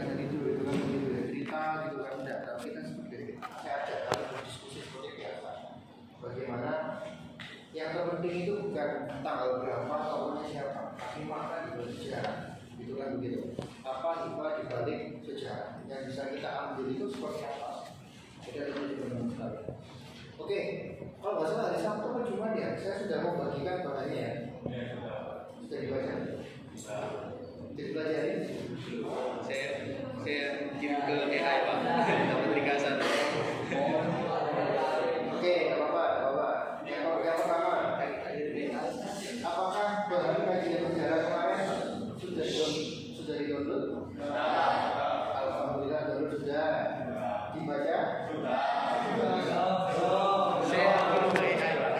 nanti ada itu kan begitu ya, cerita gitu kan, enggak, tapi kita seperti itu. Saya ajak kalian berdiskusi seperti biasa. Bagaimana yang terpenting itu bukan tanggal berapa tahunnya siapa, tapi makna di balik sejarah, gitu kan begitu. Apa hikmah di balik sejarah yang bisa kita ambil itu seperti apa? Jadi ada di benar sekali. Oke, kalau nggak salah hari Sabtu kan cuma ya, saya sudah mau bagikan bahannya ya. Sudah dibaca? Dipelajari? Saya kirim ke AI Pak, dapat ringkasan. Oke, apa-apa. Yang pertama, apakah bahan kajian sejarah kemarin sudah di-download? Alhamdulillah download sudah. Dibaca? Saya kirim ke AI Pak.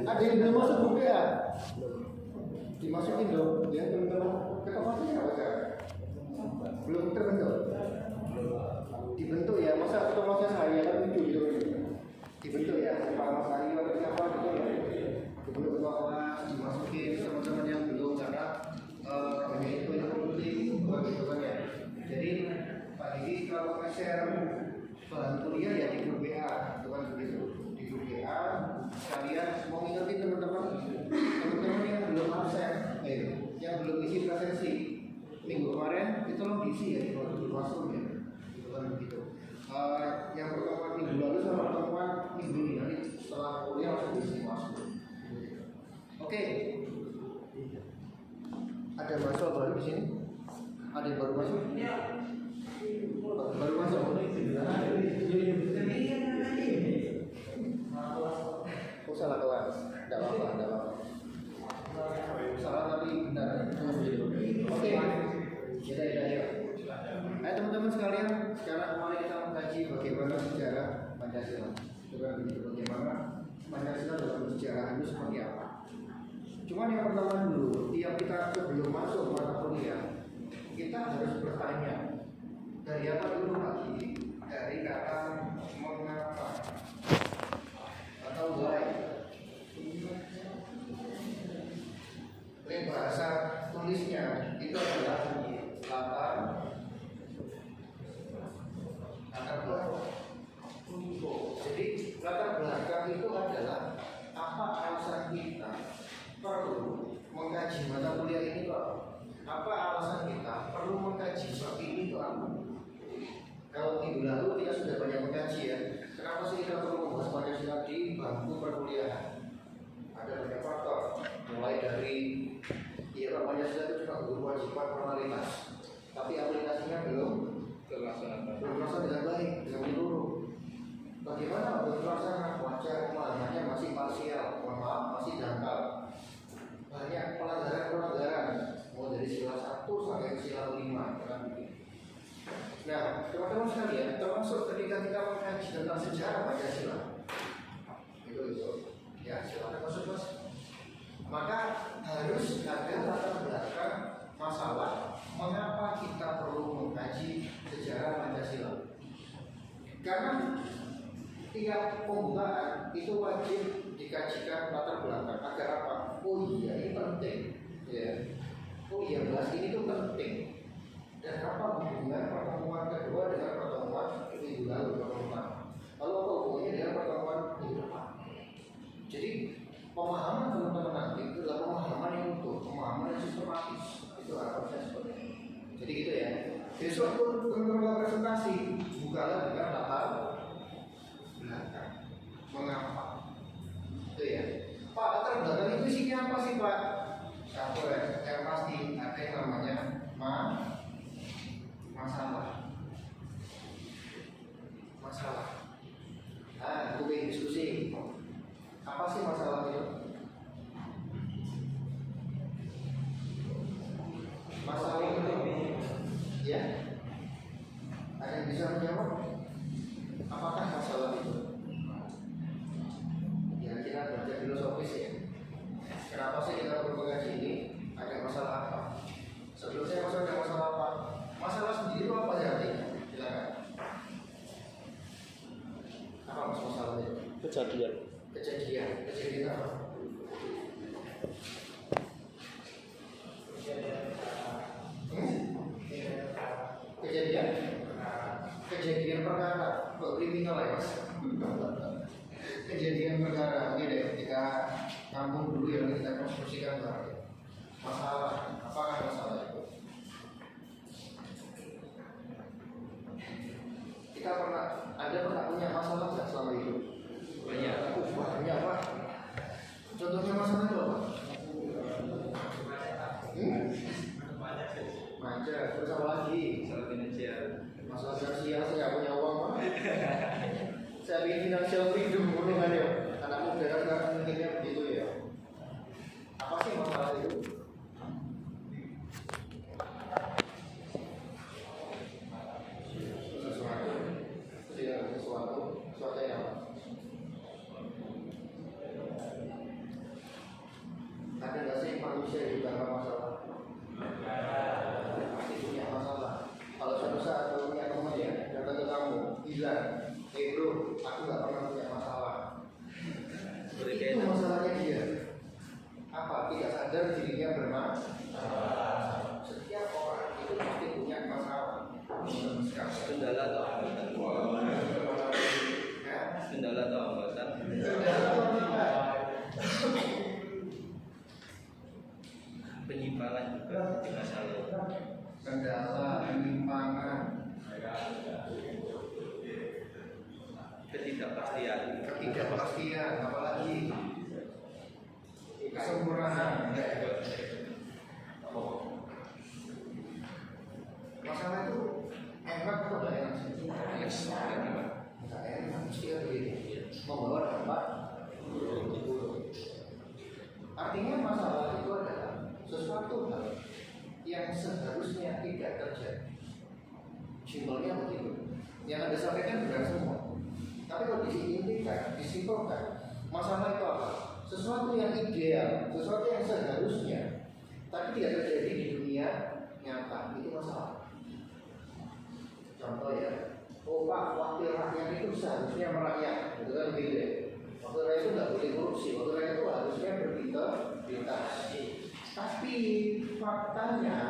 Ada yang belum masuk buku ya? Dimasukin dong, ya teman-teman. Ketemu nggak baca? Belum terbentuk. Dibentuk ya, masa ketemu saya kan lucu gitu. Dibentuk ya, Pak Mas Ari atau siapa gitu ya. Dibentuk ketua kelas, dimasukin teman-teman yang belum karena banyak itu yang penting gitu kan ya. Jadi Pak Diki kalau nge-share bahan kuliah ya di grup WA, itu kan begitu. Di grup WA sekalian mau ngingetin teman-teman yang belum absen, yang belum isi presensi minggu kemarin itu lo diisi ya di waktu masuk ya, itu kan begitu. Yang pertemuan minggu lalu sama pertemuan minggu ini nanti setelah kuliah langsung diisi masuk. Oke, ada mahasiswa baru di sini? Ada yang baru masuk? Baru masuk? Oh salah kelas, tidak apa-apa. Salah tapi benar. Oke, ya. Ayo teman-teman sekalian, sekarang kemarin kita mengkaji bagaimana sejarah Pancasila. Bagaimana Pancasila dalam sejarah itu seperti apa. Cuman yang pertama dulu, tiap kita sebelum masuk mata kuliah, kita harus bertanya dari apa dulu Pak Gigi? Dari kata mengapa atau why. Bahasa tulisnya itu adalah latar belakang. Jadi latar belakang itu adalah apa alasan kita perlu mengkaji mata kuliah ini Pak? Apa alasan kita perlu mengkaji bab ini itu apa? Kalau minggu lalu kita sudah banyak mengkaji ya. Kenapa sih kita perlu membahas Pancasila di bangku perkuliahan? Ada banyak faktor, mulai dari Pancasila itu cuma kewajiban formalitas, tapi aplikasinya belum terlaksana dengan baik, dengan menyeluruh. Bagaimana terlaksana? Wajar pemahamannya masih parsial, masih dangkal. Banyak pelanggaran, mulai dari sila 1 sampai sila 5. Nah, teman-teman sekalian, termasuk ketika kita mengkaji tentang sejarah Pancasila, itu ya silakan masuk Mas. Maka harus ada latar belakang masalah mengapa kita perlu mengkaji sejarah Pancasila. Karena tiap pembukaan itu wajib dikajikan latar belakang agar apa? Oh iya ini penting, ya. Oh iya bahas ini tuh penting. Dan apa hubungan pertemuan kedua dengan pertemuan minggu lalu pertemuan? Lalu apa hubungannya dengan pertemuan minggu depan? Jadi pemahaman teman-teman nanti itu adalah pemahaman yang utuh, pemahaman yang sistematis. Itu harusnya seperti ini. Jadi gitu ya. Besok pun teman-teman presentasi bukalah dengan latar belakang. Mengapa? Itu ya. Pak, latar belakang itu isinya apa sih Pak? Satu yang pasti ada yang namanya masalah. Nah, itu diskusi. Apa sih masalah itu? Masalah itu, ya? Ada yang bisa menjawab? Apakah masalah itu? Ya kita belajar filosofis ya. Kenapa sih kita perlu mengaji ini? Ada masalah apa? Sebelum saya masuk ada masalah apa? Masalah sendiri itu apa ya artinya? Silakan. Apa masalahnya? Kejadian apa? kejadian perkara, kok kriminal ya mas? Kejadian perkara, oke deh, ketika kampung dulu yang kita konstruksikan bareng. Masalah, apakah masalah itu? Kita pernah punya masalah nggak selama hidup? Banyak. Banyak pak. Contohnya masalah itu apa? Macet, terus apa lagi? Masalah finansial. Masalah finansial, saya nggak punya uang pak. Saya ingin financial freedom, dulu kan ya. Anak muda kan mungkinnya begitu ya. Apa sih masalah itu? Sesuatu yang apa? Ada nggak sih manusia juga nggak masalah? Pasti punya masalah. Kalau suatu saat kalau punya teman ya datang ke kamu, bilang, bro, aku nggak pernah punya masalah. Itu masalahnya dia. Apa? Tidak sadar dirinya bermasalah. Setiap orang itu pasti punya masalah. Kendala atau hambatan? Ya? Kendala atau hambatan? Penyimpangan juga di masalah. Kendala, penyimpangan, ketidakpastian, apalagi kesempurnaan. Masalah itu enak atau tidak enak sih? Tidak enak, mesti kan begini. Membawa dampak. Artinya masalah itu adalah sesuatu hal yang seharusnya tidak terjadi. Simpelnya begitu. Yang Anda sampaikan benar semua. Tapi kalau diintikan, disimpulkan, masalah itu apa? Sesuatu yang ideal, sesuatu yang seharusnya, tapi tidak terjadi di dunia nyata, itu masalah. Contoh ya, oh Pak, wakil rakyat itu seharusnya merakyat, itu kan begitu ya. Wakil rakyat itu nggak boleh korupsi, wakil rakyat itu harusnya berintegritas. Tapi faktanya,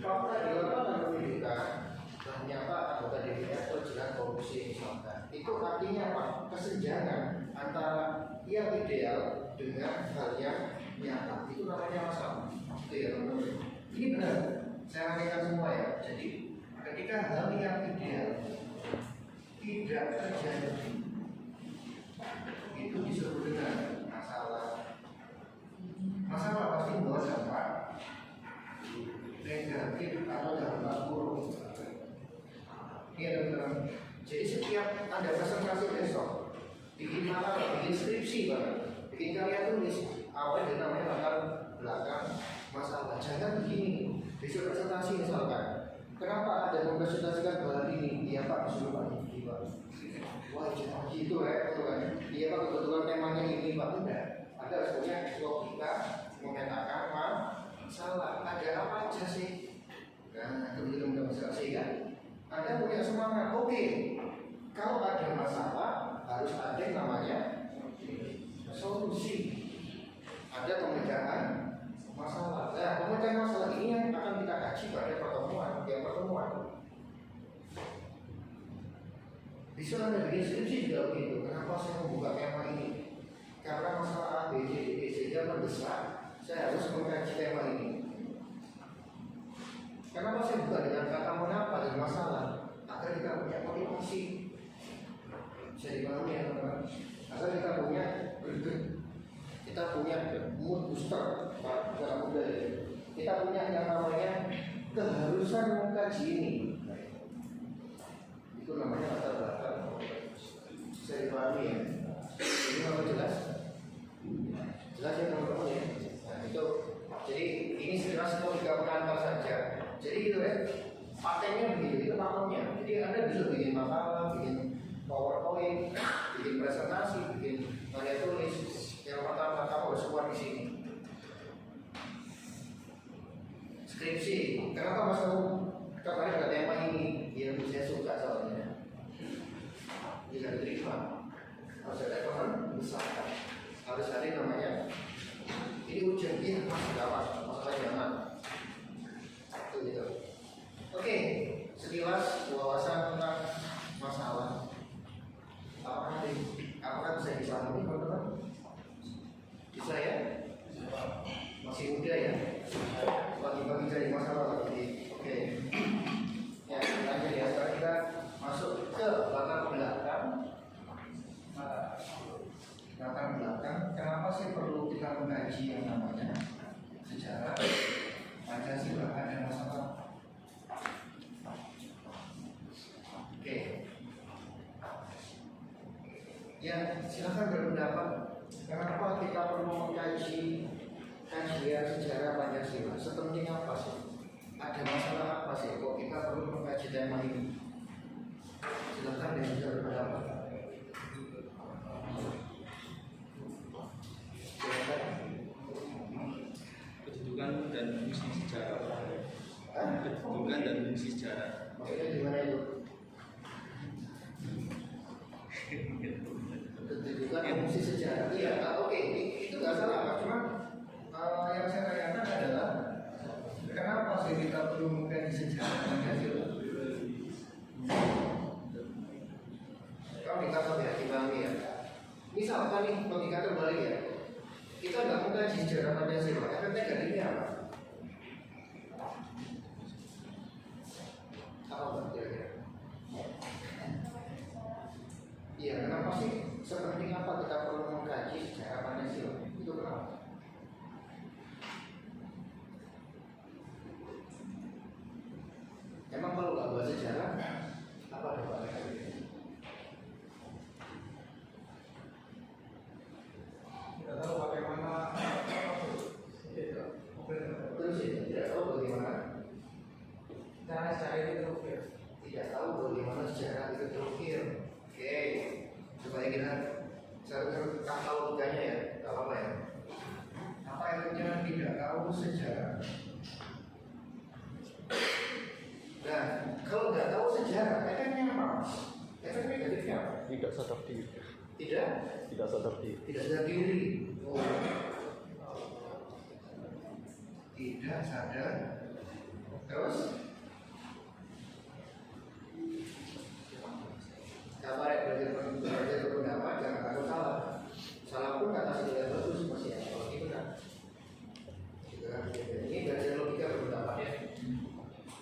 fakta di lapangan pendidikan, ternyata anggota DPR terjerat korupsi misalkan. Itu artinya apa? Kesenjangan antara yang ideal dengan hal yang nyata. Itu namanya masalah. Itu ya teman-teman. Ini benar. Saya rakyatkan semua ya. Jadi ketika hal yang ideal tidak terjadi, itu disebut dengan masalah. Masalah pasti membawa dampak negatif atau dampak buruk. Ini teman-teman. Jadi setiap Anda presentasi besok, bikin makalah, bikin skripsi bahkan, bikin karya tulis, apa yang namanya latar belakang masalah. Jangan begini. Besok presentasi misalkan, kenapa Anda mempresentasikan bahan ini? Iya Pak, disuruh Pak ini Pak. Wah jangan gitu ya, kan? Iya Pak, kebetulan temanya ini Pak. Enggak. Anda harus punya logika memetakan masalah. Ada apa aja sih? Nah, kemudian mendemonstrasi kan? Anda punya semangat, oke. Kalau ada masalah, harus ada yang namanya solusi. Ada pemecahan masalah. Nah, pemecahan masalah ini yang akan kita kaji pada pertemuan. Bisa Anda bikin skripsi juga begitu. Kenapa saya membuka tema ini? Karena masalah A, B, C, D, E sehingga mendesak. Saya harus mengkaji tema ini. Kenapa saya buka dengan kata mengapa dan masalah? Agar kita punya motivasi. Bisa dipahami ya teman-teman. Agar kita punya kita punya mood booster, para muda ya. Kita punya yang namanya keharusan mengkaji ini. Itu namanya latar belakang. Bisa dipahami ya. Ini apa jelas? Jelas ya teman-teman ya. Nah itu. Jadi ini sejelas logika pengantar saja. Jadi gitu ya. Patennya begitu, itu pakemnya. Jadi Anda bisa bikin makalah, bikin PowerPoint, bikin presentasi, bikin karya tulis. Yang pertama kamu harus kuat di sini. Skripsi. Kenapa Mas kamu tertarik ke tema ini? Yang saya suka soalnya. Bisa diterima. Harus ada teman besar. Harus ada namanya. Ini ujian ini masih gawat. Masalah zaman. Itu gitu. Oke, sekilas wawasan tentang Ya, silakan berpendapat. Kenapa kita perlu mengkaji kajian sejarah Pancasila? Sepenting apa sih? Ada masalah apa sih kok kita perlu mengkaji tema ini? Silakan yang bisa berpendapat. Silakan. Kedudukan dan fungsi sejarah. Kedudukan dan fungsi sejarah. Maksudnya gimana itu? Kedudukan fungsi sejarah. Iya, oke, itu nggak salah. Cuma yang saya tanyakan adalah kenapa sih kita perlu mengkaji sejarah Pancasila? Kalau dikatakan ya, dipahami ya. Misalkan nih, logika terbalik ya. Kita nggak mengkaji sejarah Pancasila, efek negatifnya apa? Apa kira-kira? Iya, kenapa sih? Seperti apa kita perlu mengkaji sejarah Pancasila? Itu kenapa? Emang kalau nggak bahas sejarah, apa ada bahasa? Tidak tahu bagaimana. Terus ya, tidak tahu bagaimana cara itu terukir. Tidak tahu bagaimana sejarah itu terukir. Oke, supaya kita tahu logikanya ya, nggak apa-apa ya. Apa yang tidak tahu sejarah? Nah, kalau nggak tahu sejarah, efeknya apa? Efek negatifnya apa? Tidak sadar diri. Tidak sadar diri. Tidak sadar diri. Oh. Tidak sadar. Terus? Kabar belajar berpendapat, jangan takut salah. Salah pun kata tidak bagus masih ya. Kalau gitu kan. Ini belajar logika berpendapat ya.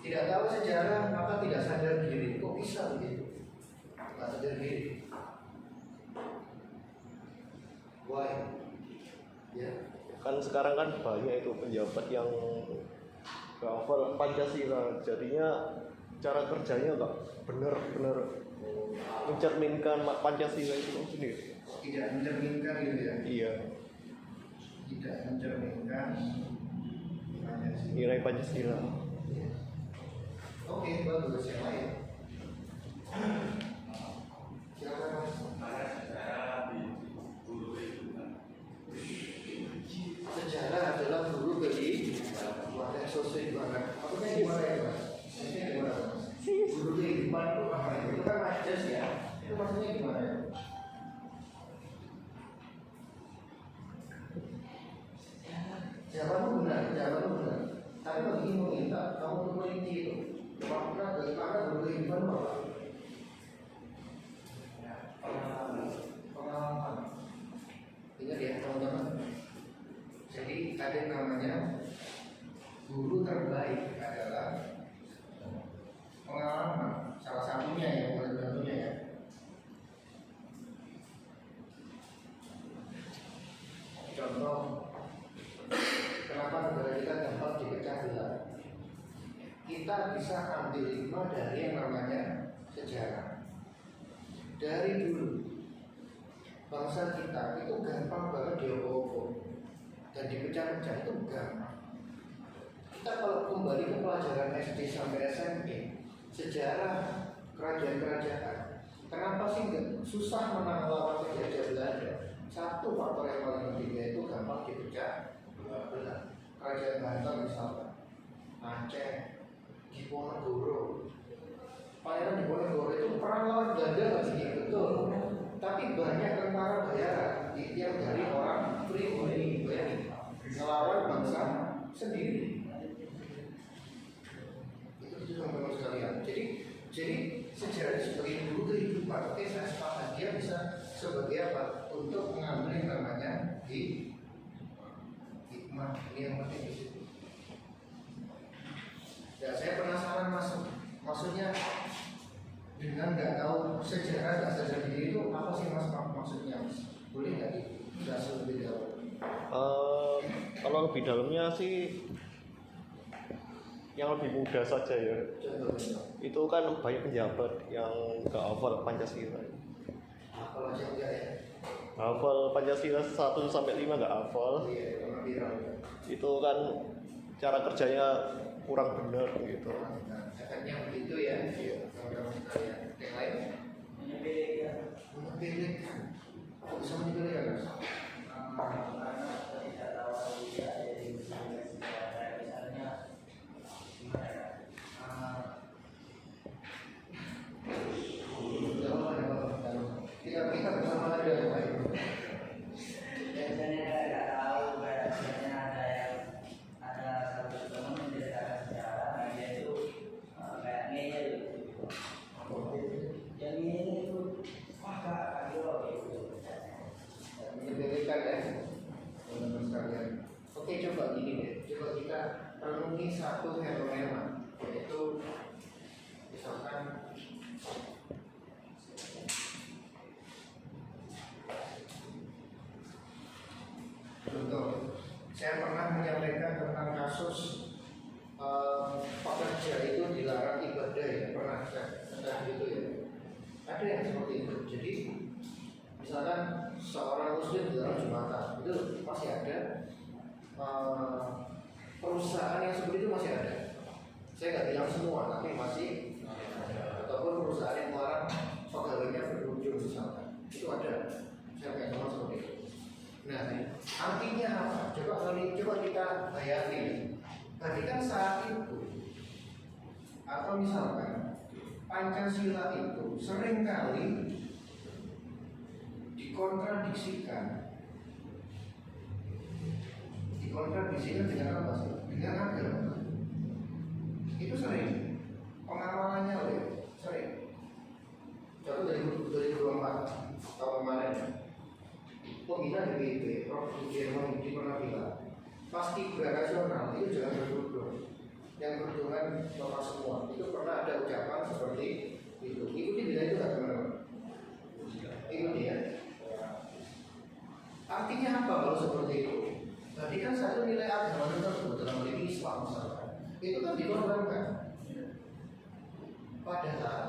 Tidak tahu sejarah maka tidak sadar diri. Kok bisa begitu? Tidak sadar diri. Why? Ya. Kan sekarang kan banyak itu penjabat yang nggak hafal Pancasila, jadinya cara kerjanya nggak benar-benar mencerminkan Pancasila itu sendiri. Tidak mencerminkan gitu ya. Iya. Tidak mencerminkan Pancasila. Nilai Pancasila. Oke, bagus. Yang lain. Silakan Mas. Sejarah adalah guru kehidupan. Wah, sosial gimana? Maksudnya gimana ya Mas? Maksudnya gimana Mas? Guru kehidupan itu apa? Itu kan majas ya. Itu maksudnya gimana ya? Jawabanmu benar. Tapi bagi meminta kamu meneliti itu. Makna bagaimana guru kehidupan apa? Pengalaman. Ingat ya teman-teman. Jadi ada yang namanya guru terbaik adalah pengalaman. Salah satunya ya, bukan satunya ya. Contoh, kenapa negara kita gampang dipecah belah? Kita bisa ambil hikmah dari yang namanya sejarah. Dari dulu bangsa kita itu gampang banget diobok-obok dan dipecah-pecah itu gampang. Kita kalau kembali ke pelajaran SD sampai SMP, sejarah kerajaan-kerajaan, kenapa sih nggak susah menang lawan penjajah Belanda? Satu faktor yang paling penting yaitu gampang dipecah belah. Kerajaan Banten misalnya, Aceh, Diponegoro. Pangeran Diponegoro itu perang lawan Belanda nggak sedikit betul, tapi banyak tentara bayaran yang dari orang pribumi, bayangin, melawan bangsa sendiri. Itu teman-teman sekalian. Jadi sejarah sebagai guru kehidupan. Oke, saya sepakat dia bisa sebagai apa? Untuk mengambil yang namanya hikmah. Ini yang penting di situ. Ya, saya penasaran maksudnya dengan nggak tahu sejarah, nggak sadar diri itu apa sih Mas maksudnya? Boleh nggak dijelasin lebih jauh? Kalau lebih dalamnya sih yang lebih mudah saja ya. Contohnya Itu kan banyak penjabat yang nggak hafal Pancasila. Hafal aja enggak ya? Hafal Pancasila 1 sampai 5 nggak hafal. Iya, memang viral. Itu kan cara kerjanya kurang benar gitu. Nah, efeknya begitu ya. Iya. Teman-teman sekalian. Yang lain? Menyepelekan. Kok bisa menyepelekan? Mas? Karena tidak tahu dia dari misalnya kita bersama ada yang lain. biasanya saya nggak tahu biasanya ada satu teman menceritakan sejarah nah dia itu kayak ngeyel yang ngeyel itu wah kak gitu Menyepelekan ya, teman-teman sekalian. Oke, coba gini deh. Coba kita renungi satu fenomena, yaitu misalkan contoh, saya pernah menyampaikan tentang kasus pekerja itu dilarang ibadah ya, pernah kan gitu ya. Ada yang seperti itu. Jadi misalkan seorang muslim dilarang jumatan, itu masih ada. Perusahaan yang seperti itu masih ada. Saya nggak bilang semua, tapi masih ada. Ataupun perusahaan yang melarang pegawainya berkunjung misalkan, itu ada. Saya nggak tahu seperti itu. Nah, artinya apa? Coba kita bayangin. Tadi kan saat itu, atau misalkan Pancasila itu seringkali dikontradiksikan dengan apa sih? Dengan agama. Itu sering. Pengamalannya sering. Contoh dari 2024 tahun kemarin, pembina DPP Prof. Sudirman Yudi pernah bilang, Paskibra nasional itu jangan berkerudung. Yang kerudungan bapak semua. Itu pernah ada ucapan seperti itu. Ikuti bila itu nggak teman-teman? Ikuti ya. Artinya apa kalau seperti itu? Tadi kan satu nilai agama tertentu dalam hal ini Islam misalkan, itu kan dikorbankan. Padahal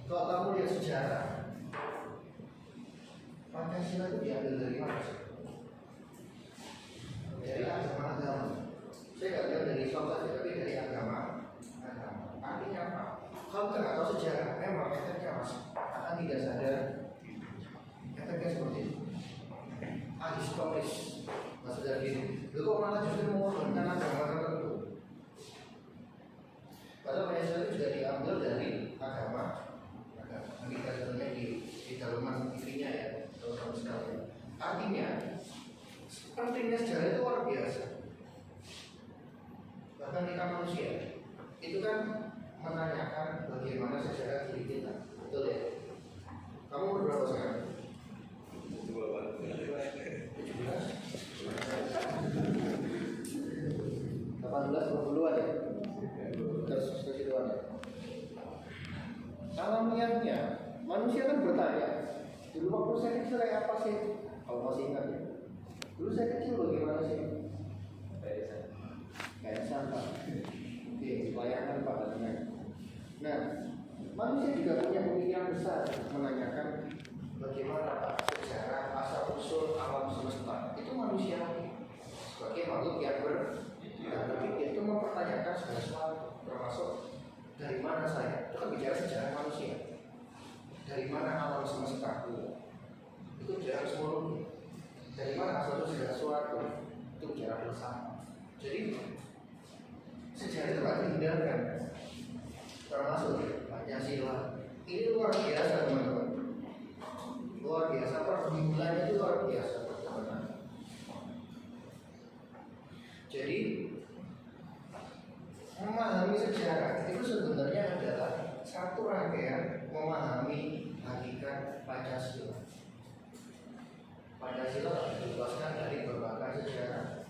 kalau kamu lihat sejarah, Pancasila itu diambil dari mana? Dari agama. Saya nggak bilang dari Islam saja, tapi dari agama. Artinya apa? Kalau kita nggak tahu sejarah, memang efeknya mas akan tidak sadar. Efeknya seperti itu. Historis, maksudnya gini, lu kok malah justru mengorbankan agama tertentu? Padahal Pancasila itu juga diambil dari agama. Kita sebenarnya di dalaman intinya ya, teman-teman sekalian. Artinya, pentingnya sejarah itu luar biasa. Bahkan kita manusia, itu kan menanyakan bagaimana sejarah diri kita, betul ya? Kamu umur berapa sekarang? 18, 20-an ya? Terus segituan ya? Alamiahnya, manusia kan bertanya, dulu waktu saya kecil kayak apa sih? Kalau masih ingat ya? Dulu saya kecil bagaimana sih? Kayak sampah. Oke, layangan Pak katanya. Nah, manusia juga punya pemikiran besar menanyakan bagaimana Pak sejarah asal usul alam semesta. Itu manusia sebagai makhluk yang berpikir, itu mempertanyakan segala sesuatu, termasuk dari mana saya. Itu kan bicara sejarah manusia. Dari mana alam semesta itu bicara seluruh. Dari mana asal usul segala sesuatu itu bicara bersama. Jadi sejarah itu tak dihindarkan, termasuk Pancasila. Ini luar biasa teman-teman. Luar biasa, pergumulannya itu luar biasa teman-teman. Jadi memahami sejarah itu sebenarnya adalah satu rangkaian memahami hakikat Pancasila. Pancasila dijelaskan dari berbagai sejarah.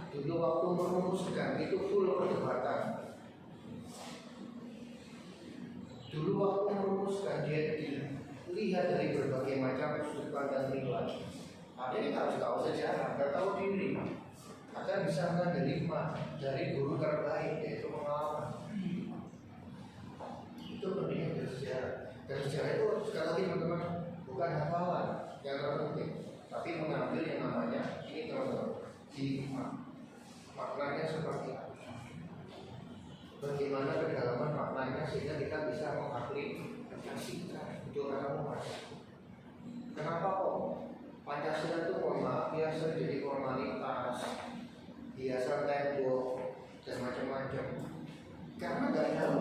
Dulu waktu merumuskan itu full perdebatan. Dulu waktu merumuskan dia dilihat dari berbagai macam sudut pandang nilai. Artinya kita harus tahu sejarah, nggak tahu diri. Akan bisa menerima dari guru terbaik, yaitu pengalaman. Itu pentingnya dari sejarah. Dan sejarah itu sekali lagi teman-teman mengambil yang namanya ini teman-teman, maknanya seperti apa? Bagaimana kedalaman maknanya sehingga kita bisa mengaplikasikan itu kamu mas. Kenapa kok Pancasila itu mohon maaf biasa jadi formalitas, biasa tembok dan macam-macam? Karena nggak tahu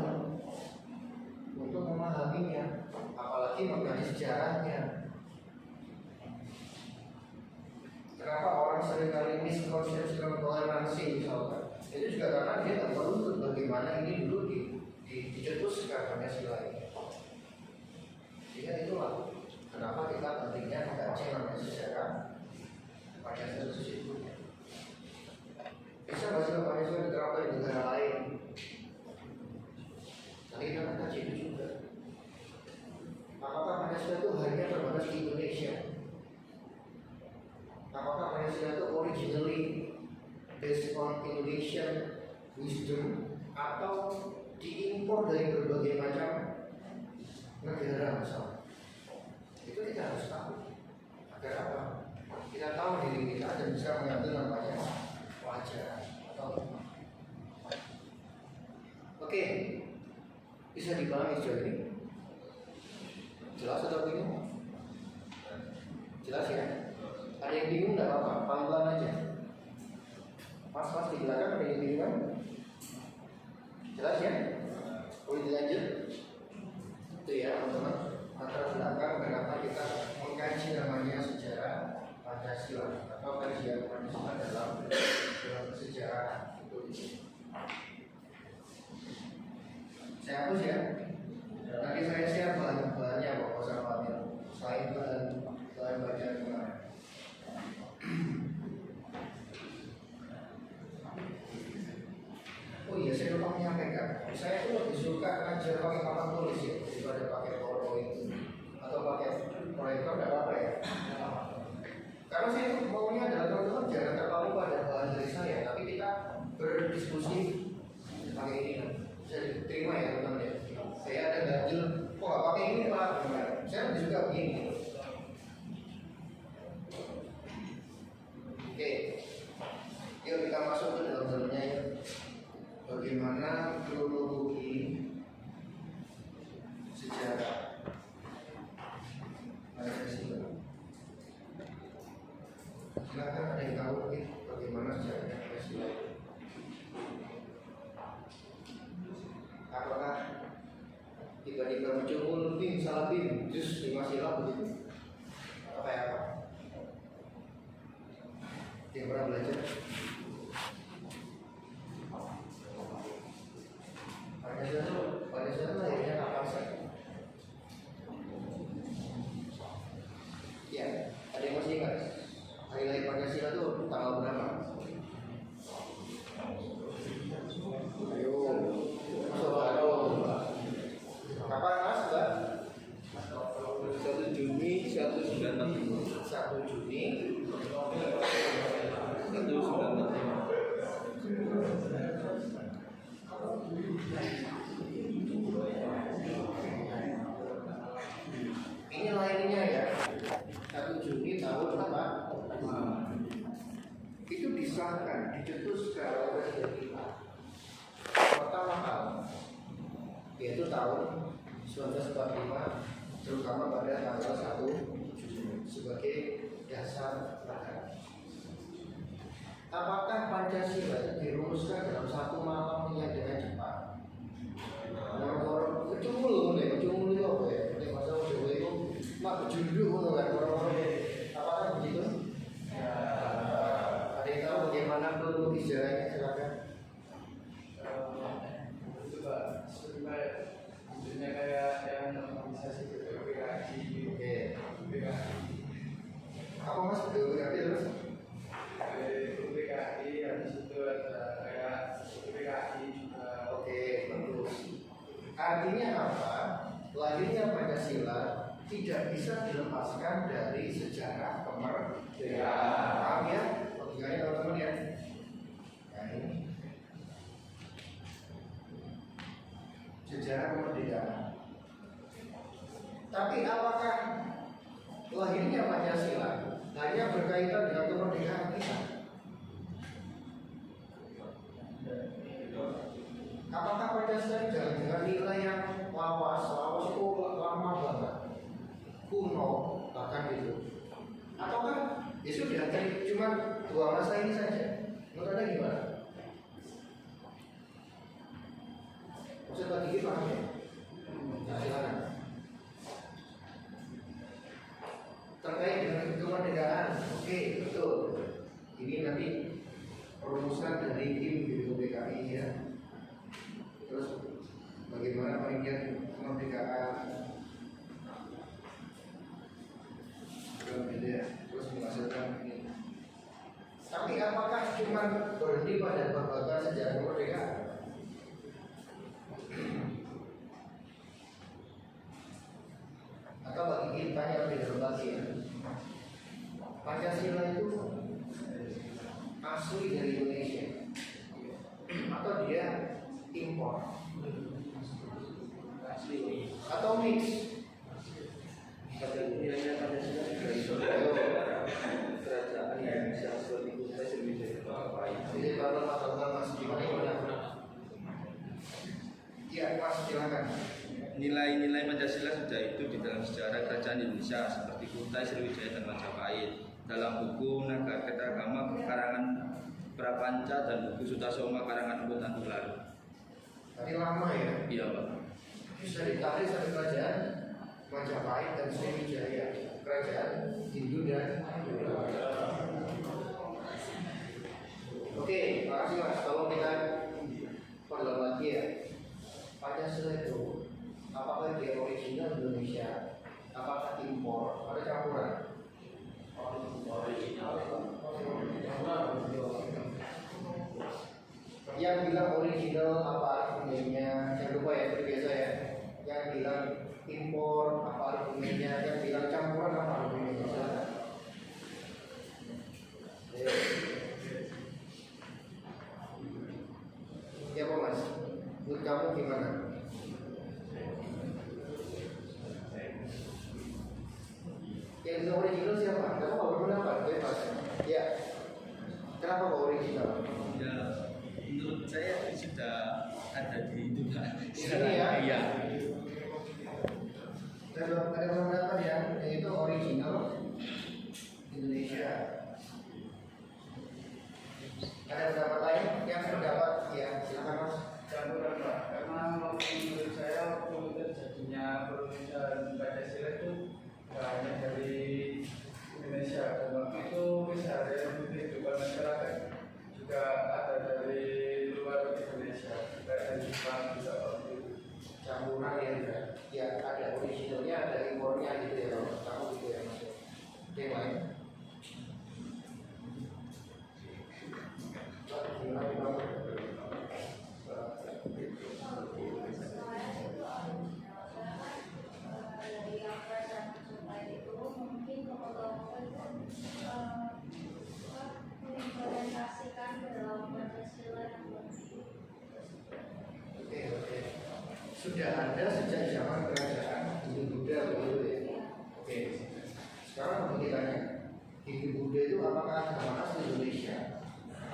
untuk memahaminya, apalagi mengkaji sejarahnya. Kenapa orang seringkali miskonsepsi toleransi misalkan? Itu juga karena dia tak menuntut bagaimana ini dulu dicetuskan Pancasila ini. Sehingga itulah kenapa kita pentingnya mengkaji namanya sejarah Pancasila itu sesungguhnya. Bisa nggak sih Pancasila diterapkan di negara lain? Nanti kita akan kaji itu juga. Apakah Pancasila itu hanya terbatas di Indonesia? Apakah Pancasila itu originally based on Indonesian wisdom atau diimpor dari berbagai macam negara misalnya? Itu kita harus tahu. Agar apa? Kita tahu diri kita dan bisa mengambil namanya pelajaran. Oke, bisa dipahami sejauh ini? Jelas atau bingung? Jelas ya? Ada yang bingung nggak apa-apa, pelan-pelan aja. Mas di belakang ada yang bingung? Jelas ya? Boleh dilanjut? Itu ya teman-teman. Latar belakang kenapa kita mengkaji namanya sejarah Pancasila atau kajian Pancasila dalam sejarah itu. Saya hapus ya. Nanti saya share bahan-bahannya Bapak Sambil selain bahan bacaan kemarin. Oh iya, saya lupa menyampaikan. Saya tuh lebih suka ngajar pakai papan tulis ya daripada pakai PowerPoint atau pakai proyektor, nggak apa-apa ya. Karena saya maunya adalah teman-teman jangan terpaku pada bahan dari saya, tapi kita berdiskusi pakai ini. Bisa diterima ya teman-teman ya. Saya ada ganjil, kok nggak pakai ini pak? Saya lebih suka begini. Oke, yuk kita masuk ke dalam-dalamnya ya. Bagaimana kronologi sejarah Pancasila? Silakan ada yang tahu mungkin bagaimana sejarah Pancasila? Apakah tiba-tiba muncul tim salah tim jus 5 sila begitu? Apa ya apa? Yang pernah belajar? Pancasila lahirnya kapan sih? Ya, ada yang masih ingat? Hari lahir Pancasila itu tanggal berapa? Ayo, kapan mas? 1 Juni 1945. 1 Juni 1945. Ini lahirnya ya 1 Juni tahun berapa? Itu disahkan, dicetuskan oleh Presiden kita pertama kali, yaitu tahun 1945, terutama pada tanggal 1 Juni sebagai dasar negara. Apakah Pancasila itu dirumuskan dalam satu malam yang dengan cepat? Orang-orang kecumul itu apa ya? Ini masa Jawa itu mak bejunduk kan orang-orang. Apakah begitu? Ada yang tahu bagaimana kronologi sejarahnya? Silakan. Itu Pak, sebenarnya kayak yang normalisasi PKI. Oke. PKI. Apa mas PKI terus? PKI habis itu ada kayak PKI juga. Oke, bagus. Artinya apa? Lahirnya Pancasila tidak bisa dilepaskan dari sejarah kemerdekaan. Paham ya? Logikanya teman-teman ya. Nah ini sejarah kemerdekaan. Tapi apakah lahirnya Pancasila hanya berkaitan dengan kemerdekaan kita. Apakah Pancasila jalan dengan nilai yang lawas itu lama banget, kuno bahkan itu, ataukah ya sudah cuma 2 masa ini saja? Menurut Anda gimana? Maksud Pak Diki paham ya? Nah, silakan. Terkait dengan kemerdekaan, oke, betul. Ini nanti perumusan dari tim BPUPKI ya. Terus bagaimana pengertian kemerdekaan, terus menghasilkan ini. Tapi apakah cuma berhenti pada babakan sejarah kemerdekaan? Atau bagi kita yang lebih dalam lagi ya, Pancasila itu asli dari Indonesia atau dia impor atau mix? Nilainya Pancasila dari kerajaan Indonesia seperti Kutai Sriwijaya Majapahit. Jadi kalau Mas gimana ya? Iya Mas silakan. Nilai-nilai Pancasila sudah itu di dalam sejarah kerajaan Indonesia seperti Kutai Sriwijaya dan Majapahit. Dalam buku Nagara Agama karangan Prapanca dan buku Sutasoma karangan Emput Antular. Tadi lama ya? Iya Pak. Bisa ditarik dari kerajaan Majapahit dan Sriwijaya, kerajaan Hindu dan Oke, makasih Mas. Tolong kita perdalam lagi ya. Pancasila itu apakah dia original Indonesia? Apakah impor? Ada campuran? Yang bilang original apa argumennya? Jangan lupa ya, seperti biasa ya. Yang bilang impor apa argumennya? Yang bilang campuran apa argumennya? Ya Pak Mas, menurut kamu gimana? Yang bilang original siapa? Kamu nggak berpendapat, bebas. Ya, kenapa kok original? Ya, menurut saya sudah ada di itu Pak. Di sini ya? Iya. Ada pendapat yang itu original Indonesia. Ada pendapat lain yang pendapat ya silakan Mas. Campuran Pak, karena menurut saya waktu terjadinya perumusan Pancasila itu nggak hanya dari Indonesia, dan waktu itu keseharian kehidupan masyarakat juga ada dari luar Indonesia, dari Jepang juga waktu itu. Campuran ya ada originalnya ada impornya gitu ya Mas. Kamu gitu ya Mas. Oke baik. Oke. Sudah ada sejak zaman kerajaan Hindu Buddha begitu ya. Oke. Sekarang mau ditanya, Hindu Buddha itu apakah agama asli Indonesia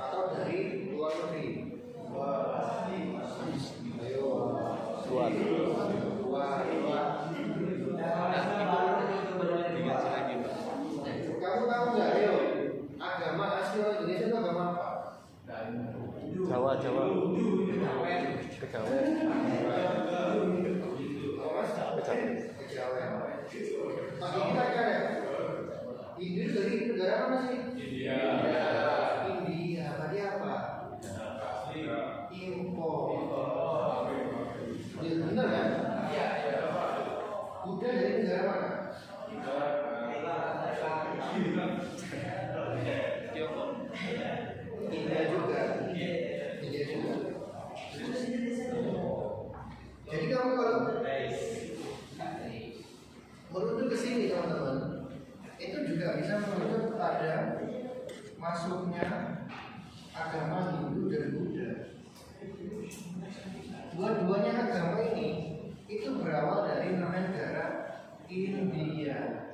atau dari luar negeri? Ayo. Luar. Dikaji lagi Pak. Kamu tahu nggak Ayo? Agama asli orang Indonesia itu agama apa? Jawa. Kejawen. Kejawen. Bagi kita kan ya? Hindu dari negara mana sih? India. Tadi apa? Impor. Benar kan? Buddha dari negara mana? Tiongkok. India juga. Jadi kamu kalau merujuk ke sini teman-teman, itu juga bisa merujuk pada masuknya agama Hindu dan Buddha. Dua-duanya agama ini itu berawal dari negara India.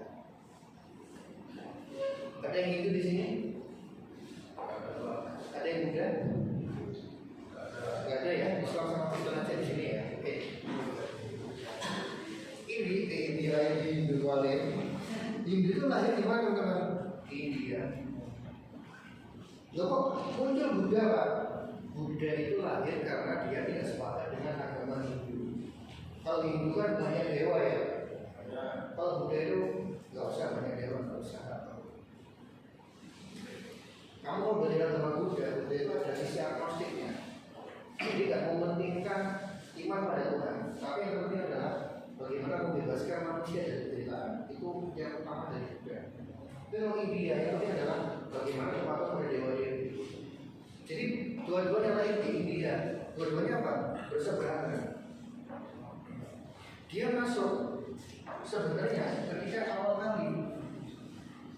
kirain Hindu wale. Hindu itu lahir di mana teman-teman? Di India. Loh kok muncul Buddha Pak? Buddha itu lahir karena dia tidak sepakat dengan agama Hindu. Kalau Hindu kan banyak dewa ya. Kalau Buddha itu nggak usah banyak dewa, nggak usah. Kamu kalau belajar sama Buddha itu ada sisi agnostiknya. Jadi nggak mementingkan iman pada Tuhan, tapi yang penting adalah bagaimana membebaskan manusia dari penderitaan. Itu yang utama dari Buddha. Tapi kalau India yang penting adalah bagaimana kepatuhan pada dewa-dewa. Jadi dua-duanya lain di India. Dua-duanya apa? Berseberangan. Dia masuk sebenarnya ketika awal kali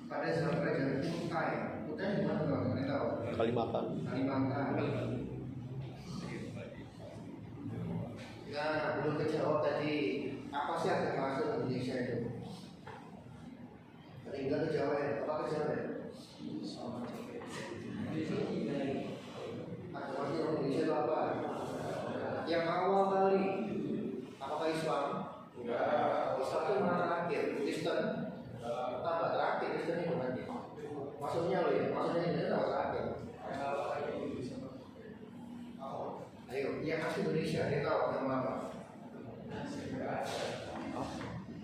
pada zaman kerajaan Kutai. Kutai di mana teman-teman tahu? Kalimantan. Nah, belum kejawab tadi apa sih agama asal Indonesia itu? Tinggal kejawab ya, apa kejawab ya? Agama asal Indonesia itu apa? Yang awal kali, apakah Islam? Enggak. Islam itu mana terakhir? Kristen? Tambah terakhir Kristen itu nanti. Maksudnya loh ya, maksudnya ini tambah terakhir. Ayo, yang asli Indonesia, dia tahu nama apa?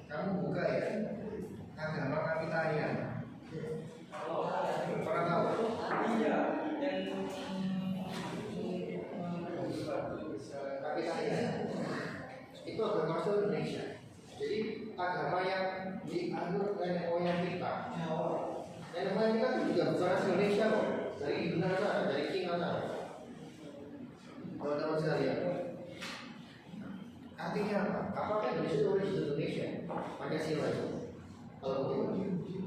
Kamu buka ya, agama Kapitayan. Pernah tahu? Iya. Kapitayan itu agama asli Indonesia. Jadi agama yang dianut nenek moyang kita. Nenek moyang kita itu juga bukan asli Indonesia kok. Dari Indonesia, dari Cina sana. Teman-teman sekalian, artinya apa? Apakah Indonesia itu original Indonesia? Pancasila itu? Kalau begitu,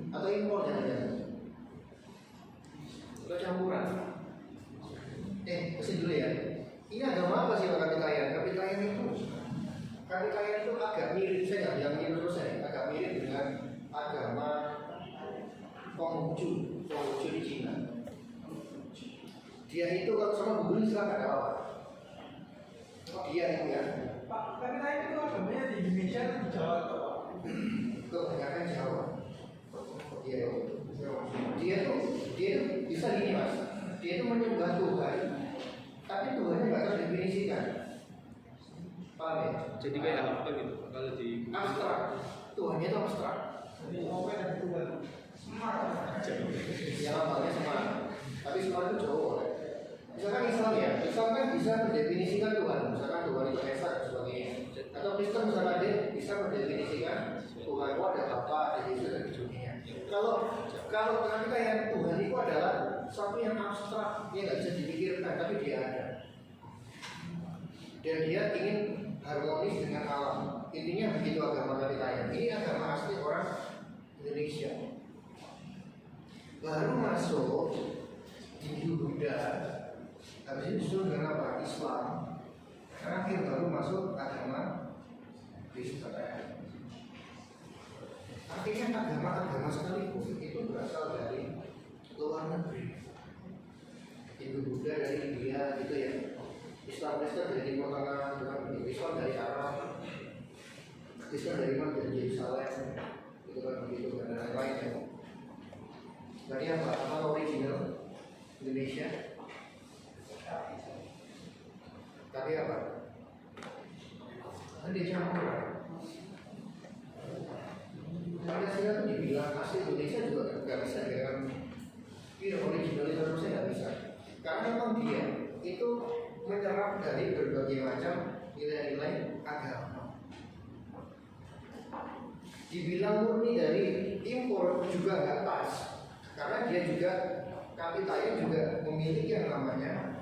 atau impor jangan-jangan? Atau campuran? Kesini dulu ya. Ini agama apa sih Pak Kapitayan? Kapitayan itu agak mirip, saya nggak bilang mirip terus ya, agak mirip dengan agama Konghucu di Cina. Dia itu kalau sama Google silahkan ada apa? Dia itu ya. Pak, Kapitayan itu agamanya di Indonesia atau di Jawa atau apa? Kebanyakan Jawa. Dia itu bisa gini mas. Dia itu menyembah Tuhan, tapi Tuhannya nggak terdefinisikan. Paham ya? Jadi kayak apa gitu kalau di Abstrak. Tuhannya itu abstrak. Jadi apa yang Tuhan? Semar. Yang awalnya semar, tapi semar itu jauh. Misalkan Islam ya, Islam kan bisa mendefinisikan Tuhan. Misalkan Tuhan itu esa dan sebagainya. Atau Kristen misalkan dia bisa mendefinisikan Tuhan itu ada Bapa, ada Yesus dan sebagainya. Kalau kita yang Tuhan itu adalah sesuatu yang abstrak, dia nggak bisa dipikirkan, tapi dia ada. Dan dia ingin harmonis dengan alam. Intinya begitu agama Kapitayan. Ini agama asli orang Indonesia. Baru masuk Hindu Buddha. Habis itu disusul dengan apa? Islam. Terakhir baru masuk agama Kristen. Artinya agama-agama sekalipun itu berasal dari luar negeri. Hindu Buddha dari India gitu ya. Islam Kristen dari Timur Tengah, Islam dari Arab, Kristen dari mana? Dari Yerusalem, itu kan begitu dan lain-lain ya. Jadi apa original Indonesia? Tapi apa? Kan dia campuran. Pancasila itu dibilang asli Indonesia juga nggak bisa dengan original Indonesia nggak bisa. Karena memang dia itu menyerap dari berbagai macam nilai-nilai agama. Dibilang murni dari impor juga nggak pas, karena dia juga Kapitayan juga memiliki yang namanya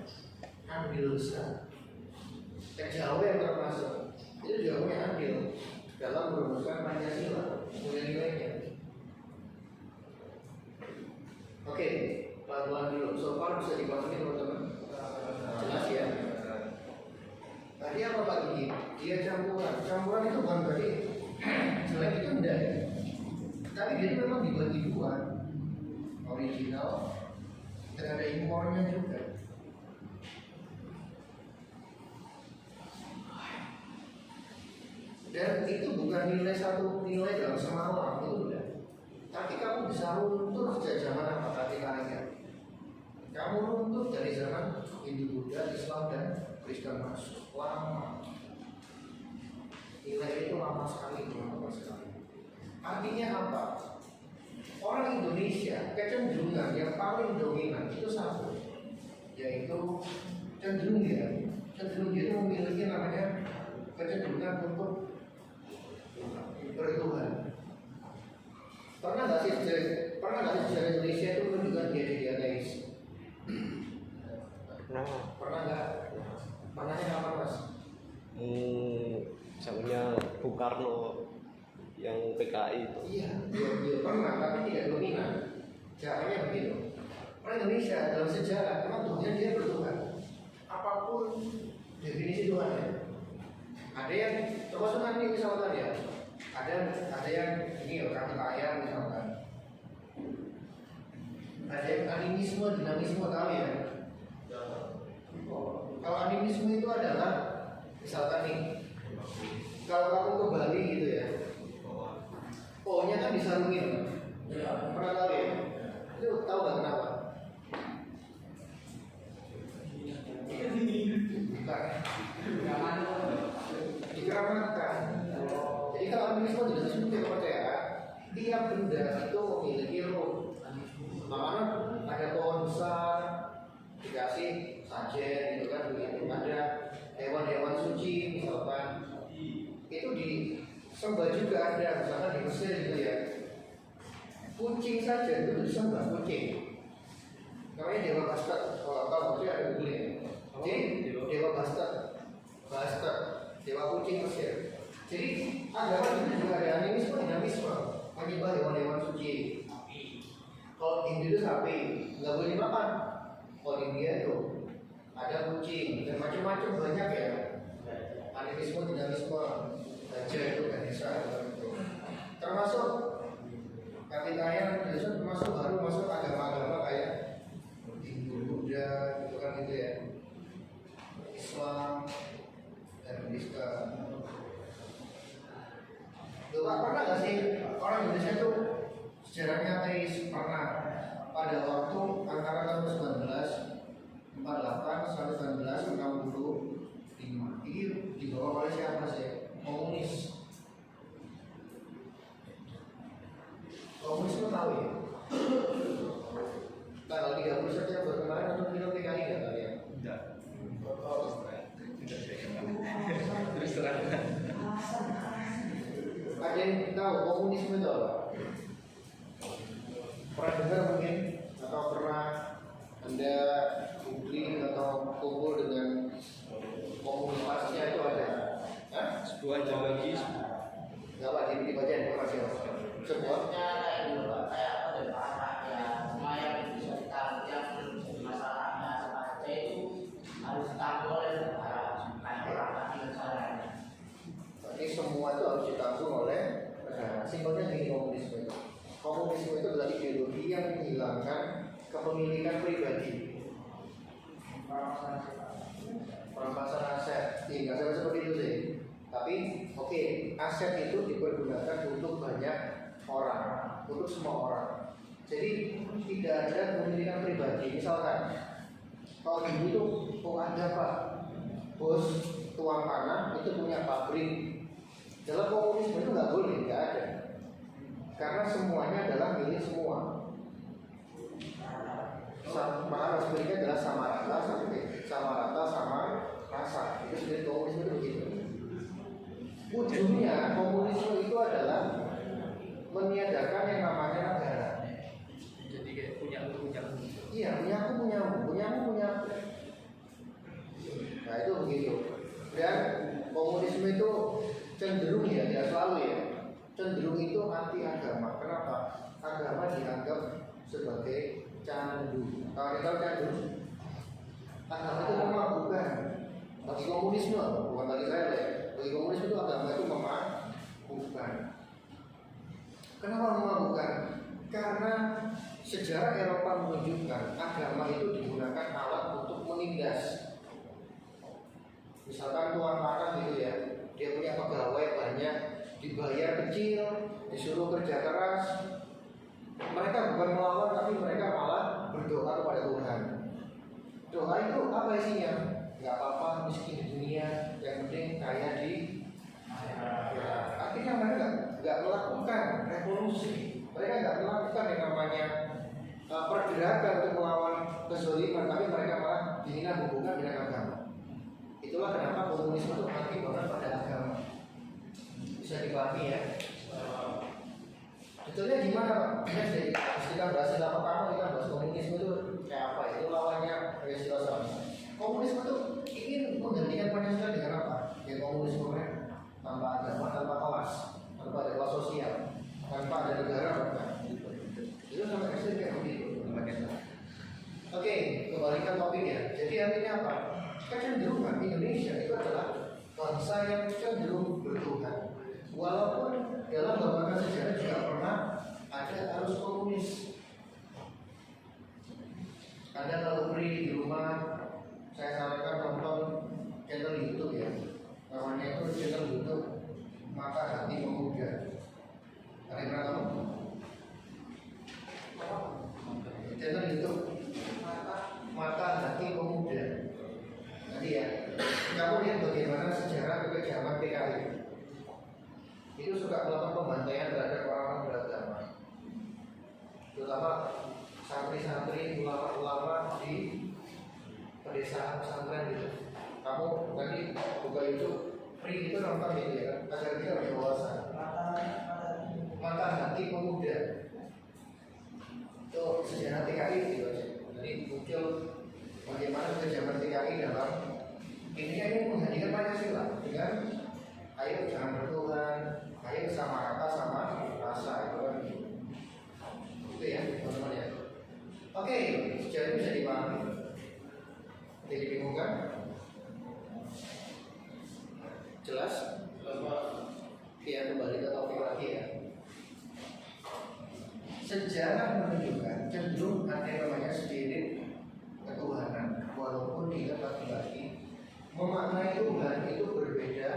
andil besar. Jawa yang termasuk itu juga punya andil dalam merumuskan Pancasila nilai-nilainya. Oke, pelan-pelan dulu. So far bisa dipahami teman-teman? Jelas ya. Tadi apa Pak Gigi? Dia campuran. Campuran itu bukan berarti jelek itu enggak ya. Tapi dia memang dibagi dua, original dan ada impornya juga. Dan itu bukan nilai satu nilai dalam semalam itu udah. Tapi kamu bisa runtuh sejak zaman apa tadi kalian? Kamu runtuh dari zaman Hindu, Buddha, Islam dan Kristen masuk lama. Nilai itu lama sekali. Artinya apa? Orang Indonesia kecenderungan yang paling dominan itu satu, yaitu cenderung dia itu memiliki namanya kecenderungan untuk bertuhan. Pernah nggak sih sejarah Indonesia itu menunjukkan dia jadi ateis? Pernah nggak? Pernahnya kapan mas? Zamannya Bung Karno yang PKI itu. Iya, pernah, tapi tidak dominan. Caranya begitu. Orang Indonesia dalam sejarah memang Tuhan dia bertuhan. Apapun definisi Tuhan ya. Ada yang termasuk nanti misalkan ya. Ada yang ini ya kaki ayam misalkan. Ada yang animisme, dinamisme tahu ya. Kalau animisme itu adalah misalkan nih, kalau kamu ke Bali gitu ya, pohonnya kan disarungin, pernah tahu ya? Itu tahu nggak kenapa? Dikeramatkan. Jadi kalau animisme tidak sesuatu yang percaya, tiap benda itu memiliki roh. Makanya ada pohon besar dikasih sajen gitu kan, begitu. Ada hewan-hewan suci misalkan, itu disembah juga ada, misalkan di Mesir gitu ya. Kucing saja itu disembah kucing. Namanya Dewa Bastard. Kalau tahu itu ada googling. Jadi Dewa Bastard, Dewa kucing Mesir. Jadi agama juga ada animisme, dinamisme, menyembah hewan-hewan suci. Kalau Hindu itu sapi, nggak boleh dimakan. Kalau India itu ada kucing dan macam-macam banyak ya. Animisme, dinamisme, gajah itu Ganesha itu. Termasuk kapitayan Indonesia termasuk baru masuk agama-agama kayak Hindu, Buddha, gitu kan gitu ya. Islam dan Kristen. Pak, pernah nggak sih orang Indonesia itu sejarahnya ateis? Pernah. Pada waktu antara tahun 1948 sampai 1965 ini dibawa oleh siapa sih? Komunis. Komunis itu tahu ya? Tanggal 30 September kemarin untuk film PKI nggak kalian? Tidak. Terus terang. Ada yang tahu komunisme itu apa? Pernah dengar mungkin atau pernah Anda googling atau kumpul dengan komunitasnya itu ada? Hah? Sebuah ideologi. Nggak Pak, dibaca informasi sebuahnya kayak gitu Pak, kayak ada pasannya, semua yang bisa ditaruh yang belum jadi masalahnya sama saja itu harus ditanggung oleh negara, bukan orang lagi negaranya. Berarti semua itu harus ditanggung oleh negara. Simpelnya gini komunisme itu. Komunisme itu adalah ideologi yang menghilangkan kepemilikan pribadi. Perampasan aset, tidak sampai seperti itu sih. Tapi oke, aset itu dipergunakan untuk banyak orang, untuk semua orang. Jadi tidak ada kepemilikan pribadi. Misalkan kalau dulu itu ada Pak, bos tuang tanah itu punya pabrik. Dalam komunisme itu nggak boleh, nggak ada. Karena semuanya adalah milik semua. Maka harus miliknya adalah sama rata sama rasa. Itu sebenarnya komunisme itu begitu. Ujungnya komunisme itu adalah meniadakan yang namanya negara. Jadi kayak punya. Iya, punyamu. Nah itu begitu. Dan komunisme itu cenderung ya selalu ya. Cenderung itu anti agama. Kenapa? Agama dianggap sebagai candu. Kalau kita candu, agama itu memabukkan. Bagi komunisme, bukan bagi saya ya. Bagi komunisme itu agama itu memabukkan. Kenapa memabukkan? Karena sejarah Eropa menunjukkan agama itu digunakan alat untuk menindas. Misalkan tuan tanah gitu ya, dia punya pegawai banyak dibayar kecil, disuruh kerja keras. Mereka bukan melawan, tapi mereka malah berdoa kepada Tuhan. Doa itu apa isinya? Gak apa-apa miskin di dunia, yang penting kaya di akhirat. Artinya mereka gak melakukan revolusi, mereka gak melakukan yang namanya pergerakan untuk melawan kezaliman, tapi mereka malah dihina hubungan dengan agama. Itulah kenapa komunisme itu anti banget pada agama. Bisa dipahami ya. Betulnya gimana Pak? Kita bahas istilah pertama, kita bahas komunisme itu kayak apa? Itu lawannya istilah sama. Komunisme itu ingin menggantikan Pancasila dengan apa? Ya komunisme tanpa agama, tanpa kelas, tanpa ada kelas sosial, tanpa ada negara bahkan. Itu sampai ekstrim kayak begitu. Oke, kembalikan topiknya. Jadi artinya apa? Kecenderungan Indonesia itu adalah bangsa yang cenderung bertuhan. Walaupun dalam lembaga sejarah juga pernah ada arus komunis. Anda kalau free di rumah, saya sarankan nonton channel YouTube ya. Namanya itu channel YouTube Mata Hati Pemuda. Ada yang pernah tahu? Channel YouTube Mata Hati Pemuda. Nanti ya, kamu lihat bagaimana sejarah kekejaman PKI. Itu suka melakukan pembantaian terhadap orang-orang beragama, terutama santri-santri, ulama-ulama di pedesaan pesantren gitu. Kamu nanti buka YouTube free itu nonton gitu ya, agar kita lebih wawasan. Mata Hati Pemuda itu sejarah TKI gitu aja. Jadi muncul bagaimana kekejaman TKI dalam ini menghadirkan Pancasila dengan ayo jangan bertuhan, ayo sama rata sama rasa itu kan itu ya teman-teman ya. Oke, sejarah bisa dipahami. Jadi bingung kan? Jelas? Ya kembali ke topik lagi ya. Sejarah menunjukkan cenderung ada yang namanya spirit ketuhanan, walaupun tidak lagi memaknai Tuhan itu berbeda.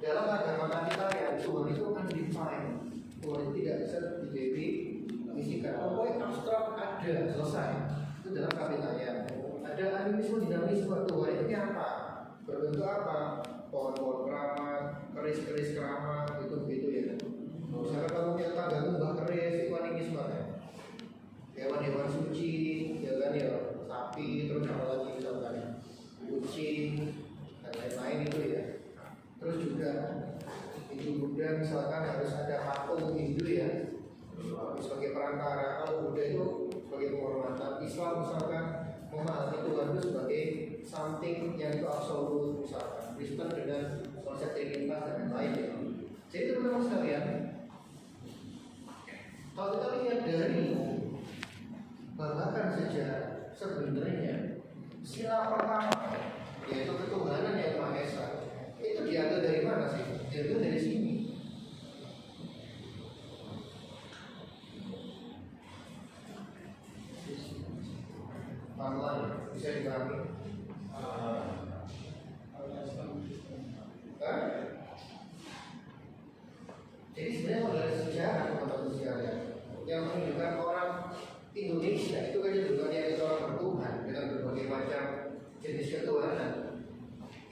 Dalam agama kita yang Tuhan itu undefined, Tuhan itu tidak bisa didefinisikan. Pokoknya abstrak ada, selesai. Itu dalam kapitanya. Ada animisme, dinamisme. Tuhan itu apa? Berbentuk apa? Pohon-pohon keramat, keris-keris keramat, gitu ya. Misalnya kalau kita tangga mbah keris, itu animisme kan? Hewan-hewan suci, ya kan ya, sapi, terus apa lagi misalkan kucing dan lain-lain itu ya. Terus juga Hindu Buddha misalkan harus ada patung Hindu ya sebagai perantara. Kalau Buddha itu sebagai penghormatan. Islam misalkan memahami Tuhan itu sebagai something yang itu absolut misalkan. Kristen dengan konsep trinitas dan lain ya. Jadi teman-teman sekalian, kalau kita lihat dari babakan sejarah sebenarnya sila pertama yaitu ketuhanan yang Maha Esa itu diambil dari mana sih? Diambil dari sini. Pelan-pelan bisa dipahami. Jadi sebenarnya kalau dari sejarah teman-teman sekalian yang menunjukkan orang Indonesia itu kan juga yang orang bertuhan dengan berbagai macam jenis ketuhanan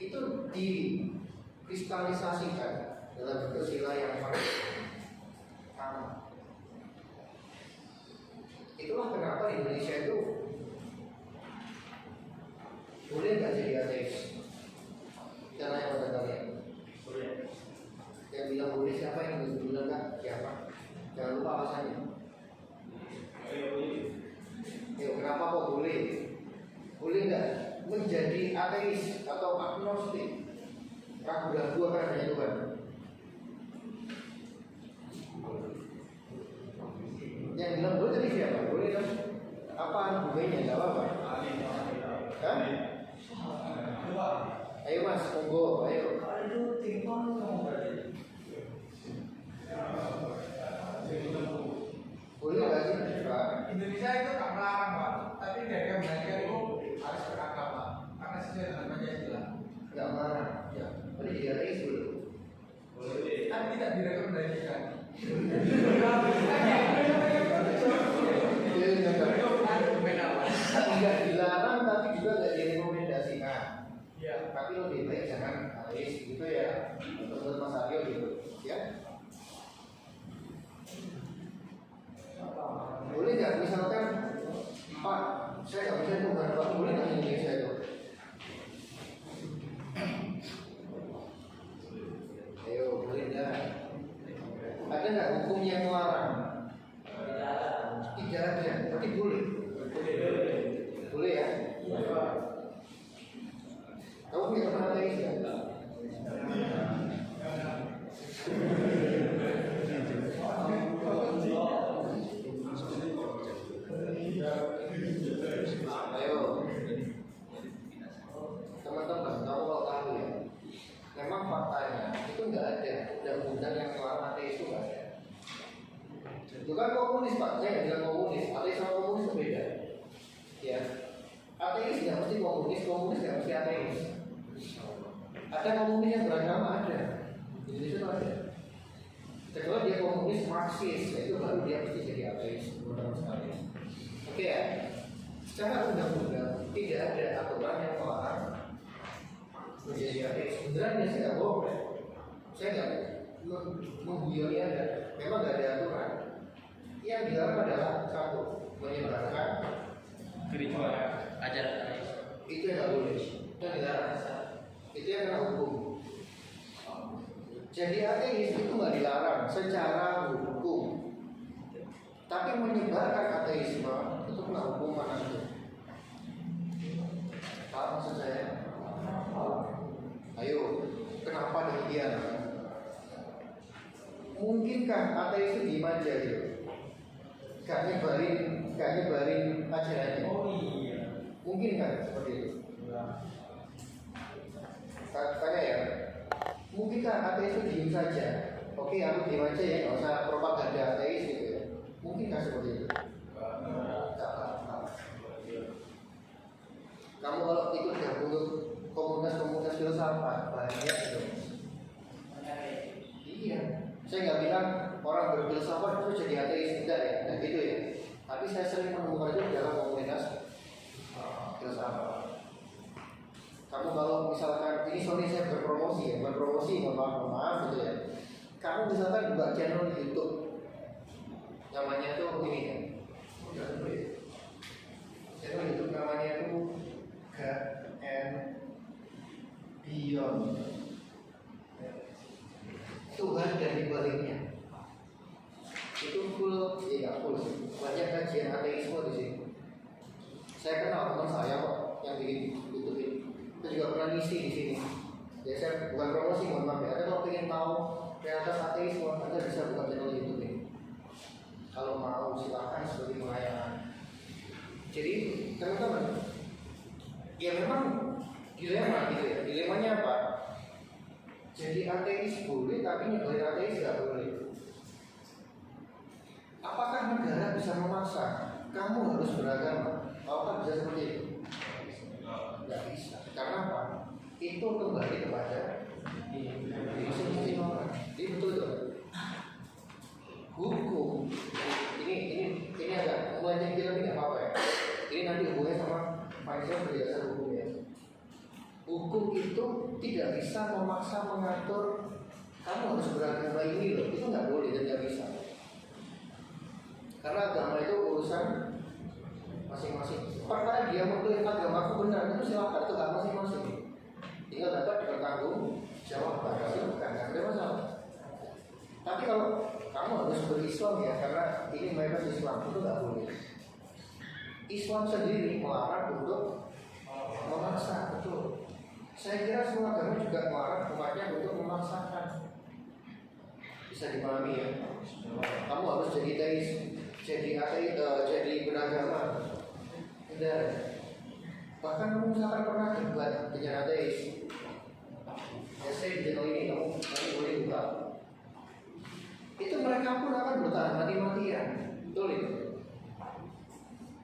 itu dikristalisasikan dalam bentuk sila yang pertama. Itulah kenapa di Indonesia itu boleh nggak jadi ateis? Kita nanya pada kalian. Boleh. Yang bilang boleh siapa, yang bilang nggak siapa? Jangan lupa alasannya. Kenapa kok boleh? Boleh nggak menjadi ateis atau agnostik? Ragu-ragu akan adanya Tuhan. Yang bilang boleh tadi siapa? Boleh kan? Apa argumennya? Nggak apa-apa. Kan? Ayo mas, monggo, ayo. Boleh nggak sih? Indonesia itu tak melarang Pak, tapi dari Amerika itu harus beragama karena sesuai dengan Pancasila. Nggak marah, ya. Boleh jadi ateis dulu. Kan tidak direkomendasikan. Tidak dilarang tapi juga tidak direkomendasikan. Ya. Tapi lebih baik jangan ateis gitu ya. Menurut Mas Aryo gitu ya. Boleh nggak misalkan Pak, saya nggak bisa Tuhan, Pak boleh nggak Indonesia itu? Ayo, boleh nggak? Ada nggak hukum yang melarang? Tidak ada, tapi boleh. Boleh ya? Kamu punya pernah ateis ya? Ayo, teman-teman, kamu kalau tahu ya, memang faktanya itu nggak ada undang-undang yang melarang ateis itu nggak ada. Itu kan komunis Pak, saya nggak bilang komunis, ateis sama komunis itu beda. Ya, ateis nggak mesti komunis, komunis nggak mesti ateis. Ada komunis yang beragama ada, di Indonesia itu ada. Kalau dia komunis Marxis, itu baru dia mesti jadi ateis, teman-teman sekalian. Oke ya, secara undang-undang tidak ada aturan yang melarang menjadi ateis. Sebenarnya saya nggak bohong ya, saya nggak mengguyoni Anda. Memang nggak ada aturan. Yang dilarang adalah satu, menyebarkan ajaran itu yang nggak boleh, yang dilarang. Itu yang kena hukum. Jadi ateis itu nggak dilarang secara hukum, tapi menyebarkan ateisme itu kena hukum mana itu? Apa maksud saya? Ayo, kenapa demikian? Mungkinkah ateis itu diem aja gitu? Gak nyebarin ajarannya? Mungkin kan seperti itu? Tanya ya. Mungkinkah ateis itu diem saja? Oke, aku diem aja ya, nggak usah propaganda ateis gitu ya. Mungkinkah seperti itu? Kamu kalau ikut gabung komunitas filsafat banyak gitu. Iya, saya nggak bilang orang berfilsafat itu jadi ateis, tidak ya, nah gitu ya. Tapi saya sering menemukan itu dalam komunitas filsafat. Kamu kalau misalkan ini saya berpromosi ya, mohon maaf gitu ya. Kamu misalkan buka channel di YouTube, namanya tuh ini ya, channel YouTube namanya tuh God and Beyond, Tuhan dan dibaliknya. Itu full, ya full sih. Banyak kajian ateisme di sini. Saya kenal teman saya kok yang bikin YouTube ini. Saya juga pernah ngisi di sini. Ya saya bukan promosi, mohon maaf ya. Anda kalau ingin tahu realitas ateisme, Anda bisa buka channel YouTube ini. Kalau mau silakan seperti pelayanan. Jadi teman-teman, ya memang dilema gitu ya. Dilemanya apa? Jadi ateis boleh, tapi nyebarin ateis nggak boleh. Apakah negara bisa memaksa kamu harus beragama? Apakah bisa seperti itu? Nggak bisa. Karena apa? Itu kembali kepada masing-masing orang. Jadi betul itu. Hukum ini agak mulai jadi tapi nggak apa-apa ya. Ini nanti hubungannya sama Faisal berdasar hukum ya. Hukum itu tidak bisa memaksa mengatur kamu harus beragama ini loh. Itu nggak boleh dan nggak bisa. Karena agama itu urusan masing-masing. Apakah dia mengklaim agamaku benar itu silakan, itu hak masing-masing. Tinggal dapat dipertanggung jawabkan, silakan, nggak ada masalah. Tapi kalau kamu harus berislam ya, karena ini mayoritas Islam, itu nggak boleh. Islam sendiri melarang untuk memaksa, betul. Saya kira semua agama juga melarang umatnya untuk memaksakan. Bisa dipahami ya. Kamu harus jadi ateis, jadi beragama. Tidak. Bahkan kamu misalkan pernah debat dengan ateis. Ya saya di channel ini kamu boleh buka. Itu mereka pun akan bertahan mati-matian. Betul itu.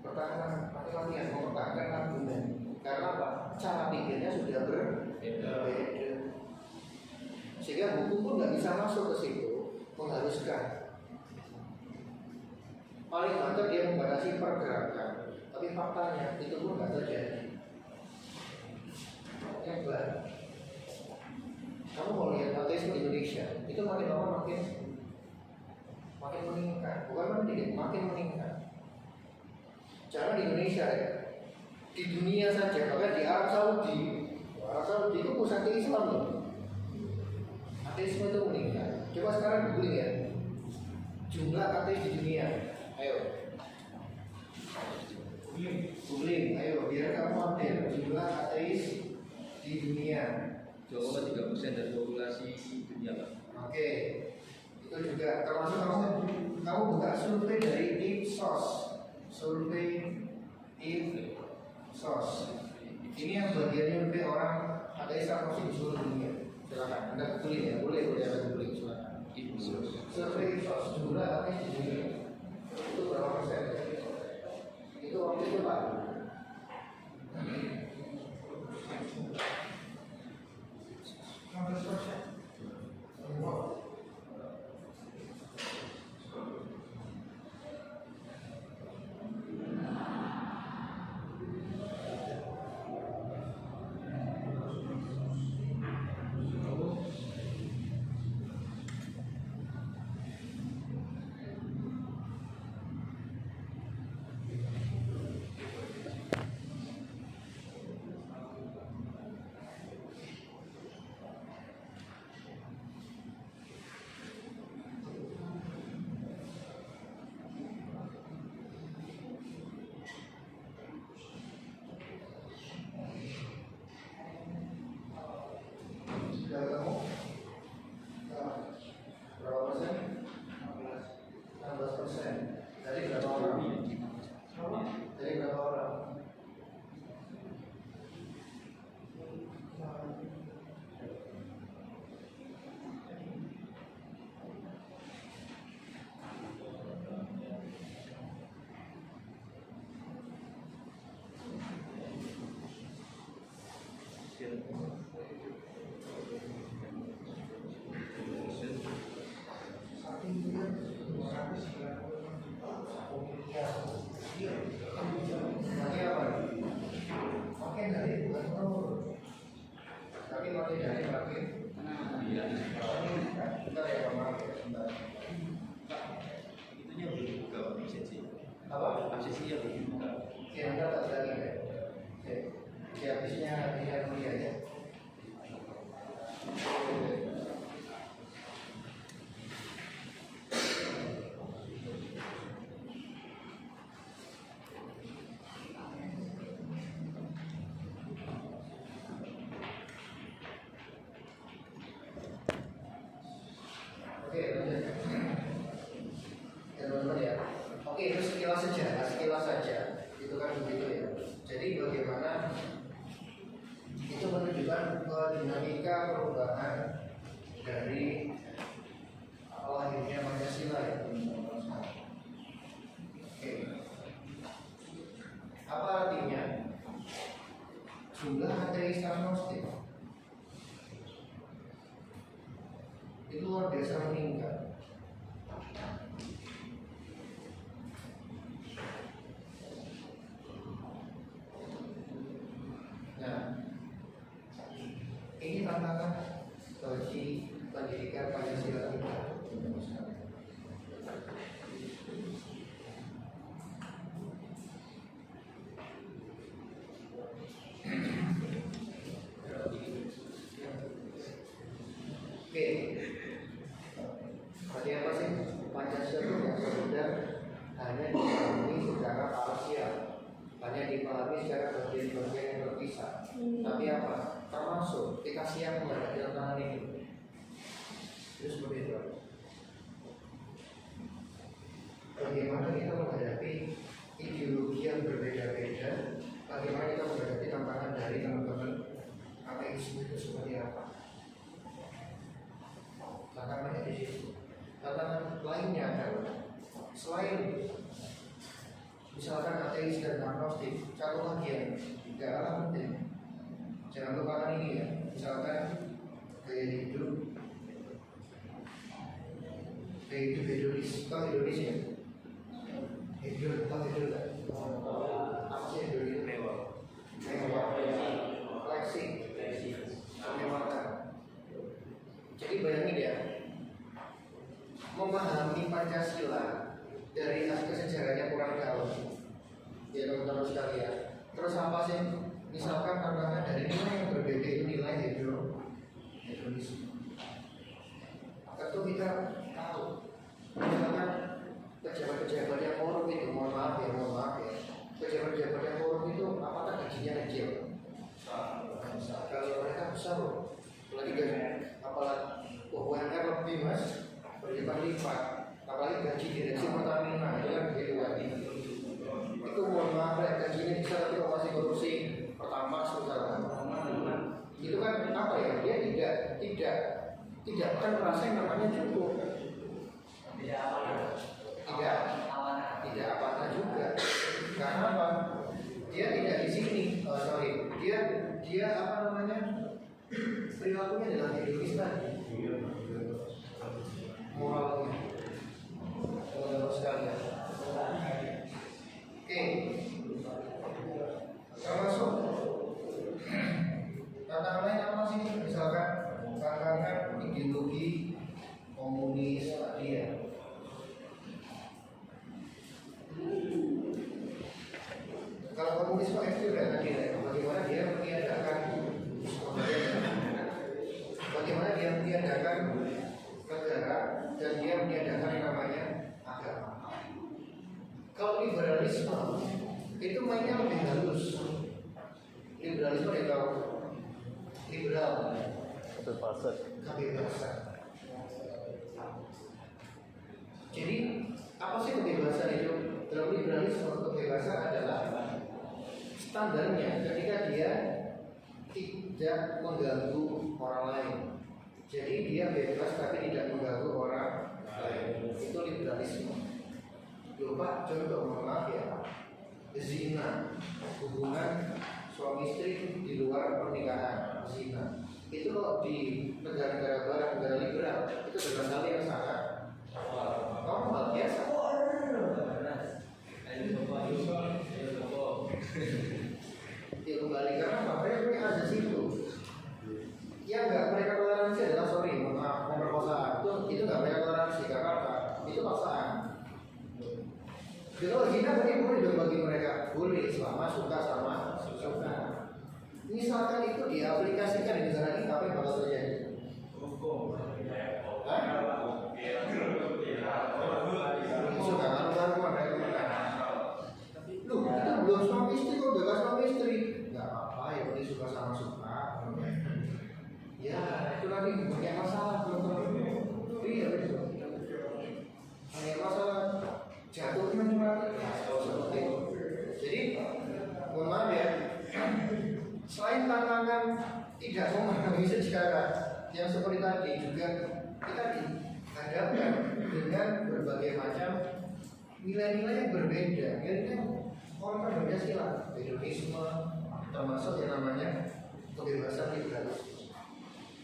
Bertahan mati-matian, mempertahankan argumen. Karena apa? Cara pikirnya sudah berbeda. sehingga hukum pun nggak bisa masuk ke situ mengharuskan. Paling banter dia membatasi pergerakan, tapi faktanya itu pun nggak terjadi. Yang baru, kamu mau lihat ateisme di Indonesia itu makin lama makin meningkat, bukan meningkat, makin meningkat. Jangan di Indonesia ya, di dunia saja, bahkan di Arab Saudi itu pusat Islam loh. Ateisme itu meningkat. Coba sekarang googling ya, jumlah ateis di dunia. Ayo, googling, ayo biar kamu update jumlah ateis di dunia. 2,3% dari populasi dunia, Pak. Oke, itu juga termasuk kamu buka survei dari Ipsos. Ini yang bagiannya lebih orang ateis agnostik di seluruh dunia. Silakan, Anda googling ya, boleh Anda googling, silakan. Survei Ipsos jumlah ateis di dunia itu berapa persen? Itu waktu itu Pak. Sekilas saja, itu kan begitu ya. Jadi bagaimana itu menunjukkan dinamika perubahan dari lahirnya Pancasila ya. Oke. Apa artinya? Jumlah ateis agnostik itu luar biasa meningkat. Ini tantangan bagi pendidikan Pancasila kita. Oke, berarti apa sih? Pancasila itu yang sekedar hanya dipahami secara parsial, hanya dipahami secara bagian-bagian yang terpisah. Tapi apa? Termasuk dikasih yang menghadapi tantangan itu. Itu seperti itu. Bagaimana kita menghadapi ideologi yang berbeda-beda? Bagaimana kita menghadapi tantangan dari teman-teman ateisme itu seperti apa? Tantangannya di situ. Tantangan lainnya adalah selain misalkan ateis dan agnostik, satu lagi yang tidak kalah penting. Jangan lupakan ini ya, misalkan gaya hidup Hidup hedonis, tahu hedonis ya? Hedon, tahu hedon nggak? Apa sih hedon itu? Mewah, flexing, kemewahan. Jadi bayangin ya, memahami Pancasila dari aspek sejarahnya kurang dalam, ya teman-teman sekalian. Terus apa sih? Misalkan tantangan dari nilai yang berbeda itu nilai hedonisme. Tentu kita tahu, misalkan pejabat-pejabat yang korup itu, mohon maaf ya, pejabat-pejabat yang korup itu apakah gajinya kecil? Kalau mereka besar loh, apalagi UMR lebih mas, berlipat-lipat, apalagi gaji direksi Pertamina itu kan begitu kan? Itu mohon maaf ya, gajinya bisa tapi kok masih korupsi Pertamax misalkan. Itu kan apa ya? Dia tidak akan merasa yang namanya cukup. Tidak amanah juga. Karena apa? Dia tidak di sini. Dia apa namanya? Perilakunya adalah hedonis tadi. Moralnya. Teman-teman sekalian. Oke. Termasuk tantangan lain apa sih? Misalkan tantangan ideologi komunis tadi ya. Kalau komunis itu ekstrim ya tadi ya. Bagaimana dia meniadakan negara dan dia meniadakan yang namanya agama. Kalau liberalisme itu mainnya lebih halus. Liberalisme itu liberal, kebebasan. Jadi apa sih kebebasan itu? Dalam liberalisme kebebasan adalah standarnya ketika dia tidak mengganggu orang lain. Jadi dia bebas tapi tidak mengganggu orang lain. Itu liberalisme. Lupa contoh mohon maaf ya. Zina, hubungan suami istri di luar pernikahan, zina. Itu kalau di negara-negara barat, negara liberal, itu adalah hal yang sangat normal biasa. Ya kembali karena apa? Mereka punya azas itu. Yang nggak mereka toleransi adalah maaf, pemerkosaan. Itu nggak mereka toleransi karena apa? Itu paksaan. Kalau zina berarti boleh dong bagi mereka, boleh selama suka sama suka. Misalkan itu diaplikasikan di negara kita, apa yang bakal terjadi? Suka karuan mereka mereka. Loh, kita belum suami istri kok udah gak suami istri? Gak apa-apa ya, ini suka sama suka. Ya, itu lagi banyak masalah belum. Iya betul. Banyak masalah. Jatuhnya cuma seperti itu. Jadi, mohon maaf ya. Selain tantangan tidak memahami sejarah yang seperti tadi, juga kita dihadapkan dengan berbagai macam nilai-nilai yang berbeda. Nilai orang Pancasila, hedonisme, termasuk yang namanya kebebasan liberalisme.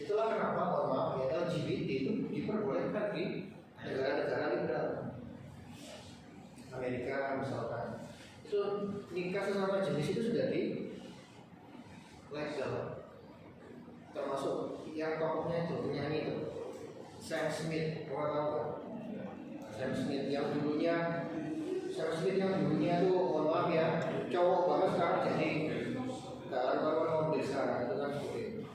Itulah kenapa mohon maaf ya, LGBT itu diperbolehkan di negara-negara liberal. Amerika misalkan, itu nikah sesama jenis itu sudah di legal, termasuk yang tokohnya itu penyanyi itu Sam Smith, orang tahu nggak? Sam Smith yang dulunya tuh mohon maaf ya, cowok banget sekarang jadi kawan-kawan desa itu kan seperti itu.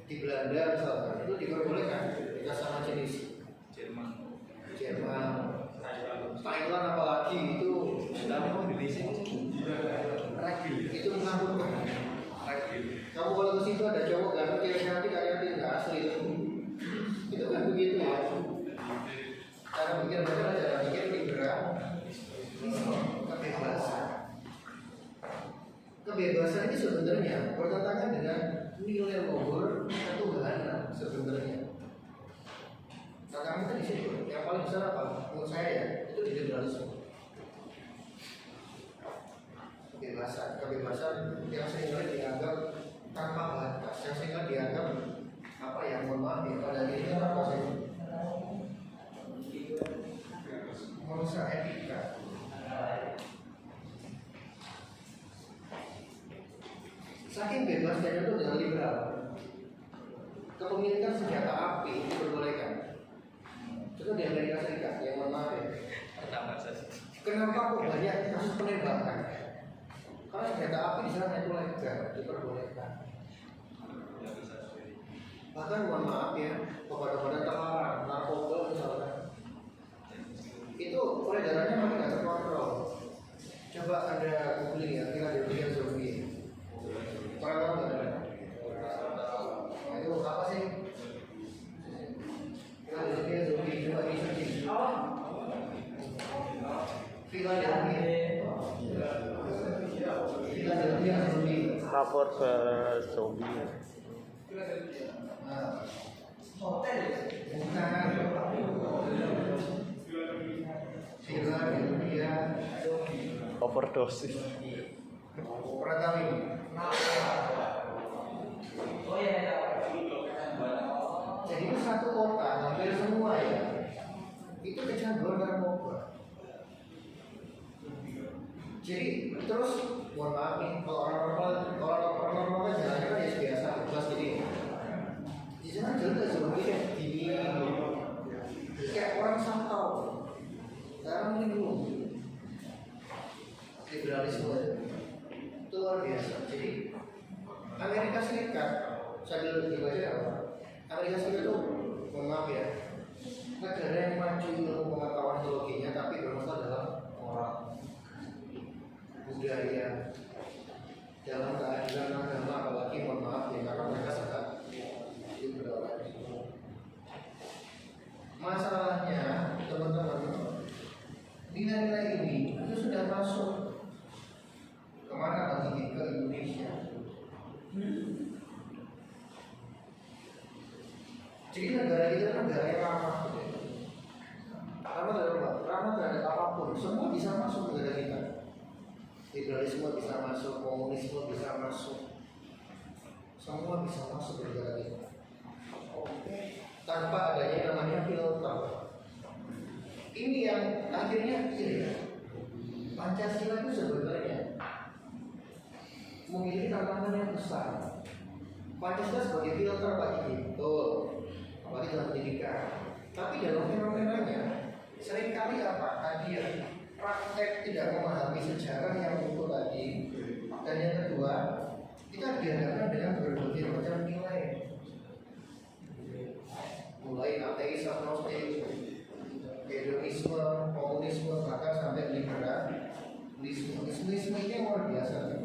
Di Belanda misalkan itu diperbolehkan nikah sama jenis. Jerman, Thailand apalagi itu dalam Indonesia itu menakutkan. Kamu kalau ke situ ada cowok gak ngerti nanti nggak asli itu kan begitu ya. Cara pikir mereka cara pikir liberal, kebebasan ini sebenarnya bertentangan dengan nilai luhur ketuhanan sebenarnya. Nah kami tadi situ yang paling besar apa? Menurut saya ya, itu di liberalisme. Kebebasan yang seringkali dianggap tanpa batas, yang seringkali dianggap apa yang mohon maaf ya, pada dirinya apa sih? itu dengan liberal. Kepemilikan senjata api diperbolehkan. Contoh di Amerika Serikat yang mohon maaf ya. Pertama saja. Kenapa kok banyak kasus penembakan? Karena senjata api di sana itu legal, diperbolehkan. Bahkan mohon maaf ya, obat-obatan terlarang, narkoba misalkan, itu peredarannya makin nggak terkontrol. Coba Anda googling ya, Philadelphia zombie. Pernah tahu nggak? Nah, itu apa sih? Philadelphia zombie, coba di searching. Philadelphia zombie. Cover ke zombie. Nah, hotel bukan. Philadelphia zombie. Overdosis. Pernah tahu ini? Jadi itu satu kota, hampir semua ya. Itu kecanduan narkoba. Jadi terus, mohon maaf nih, kalau orang normal kan jalannya kan ya biasa, bebas gini. Di sana jelas zombie kayak gini, kayak orang santau. Sekarang ini dulu liberalisme itu luar biasa. Jadi Amerika Serikat, sambil dibaca apa? Amerika Serikat itu, mohon maaf ya, negara yang maju ilmu pengetahuan teknologinya, tapi bermasalah dalam moral, budaya, dalam keadilan agama, apalagi mohon maaf ya, karena mereka sangat liberal. Masalahnya teman-teman, nilai-nilai ini itu sudah masuk kemana lagi ke Indonesia. Jadi negara kita negara yang ramah, ramah terhadap apapun, semua bisa masuk negara kita. Liberalisme bisa masuk, komunisme bisa masuk, semua bisa masuk negara kita. Tanpa adanya namanya filter. Ini yang akhirnya Pancasila itu sebenarnya memiliki tantangan yang besar. Pancasila sebagai filter bagi itu, apalagi dalam pendidikan. Tapi dalam fenomenanya seringkali apa? Tadi ya, praktek tidak memahami sejarah yang utuh tadi. Dan yang kedua, kita dihadapkan dengan berbagai macam nilai, mulai ateis, agnostik, hedonisme, komunisme, bahkan sampai liberalisme. Isme ini luar biasa.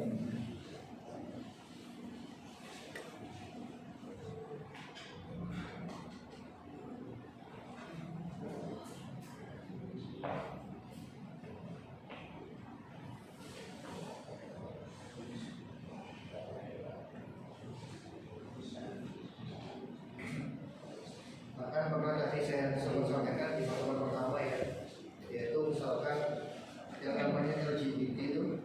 Bahkan pernah tadi saya sampaikan di pertemuan pertama ya, yaitu misalkan yang namanya LGBT itu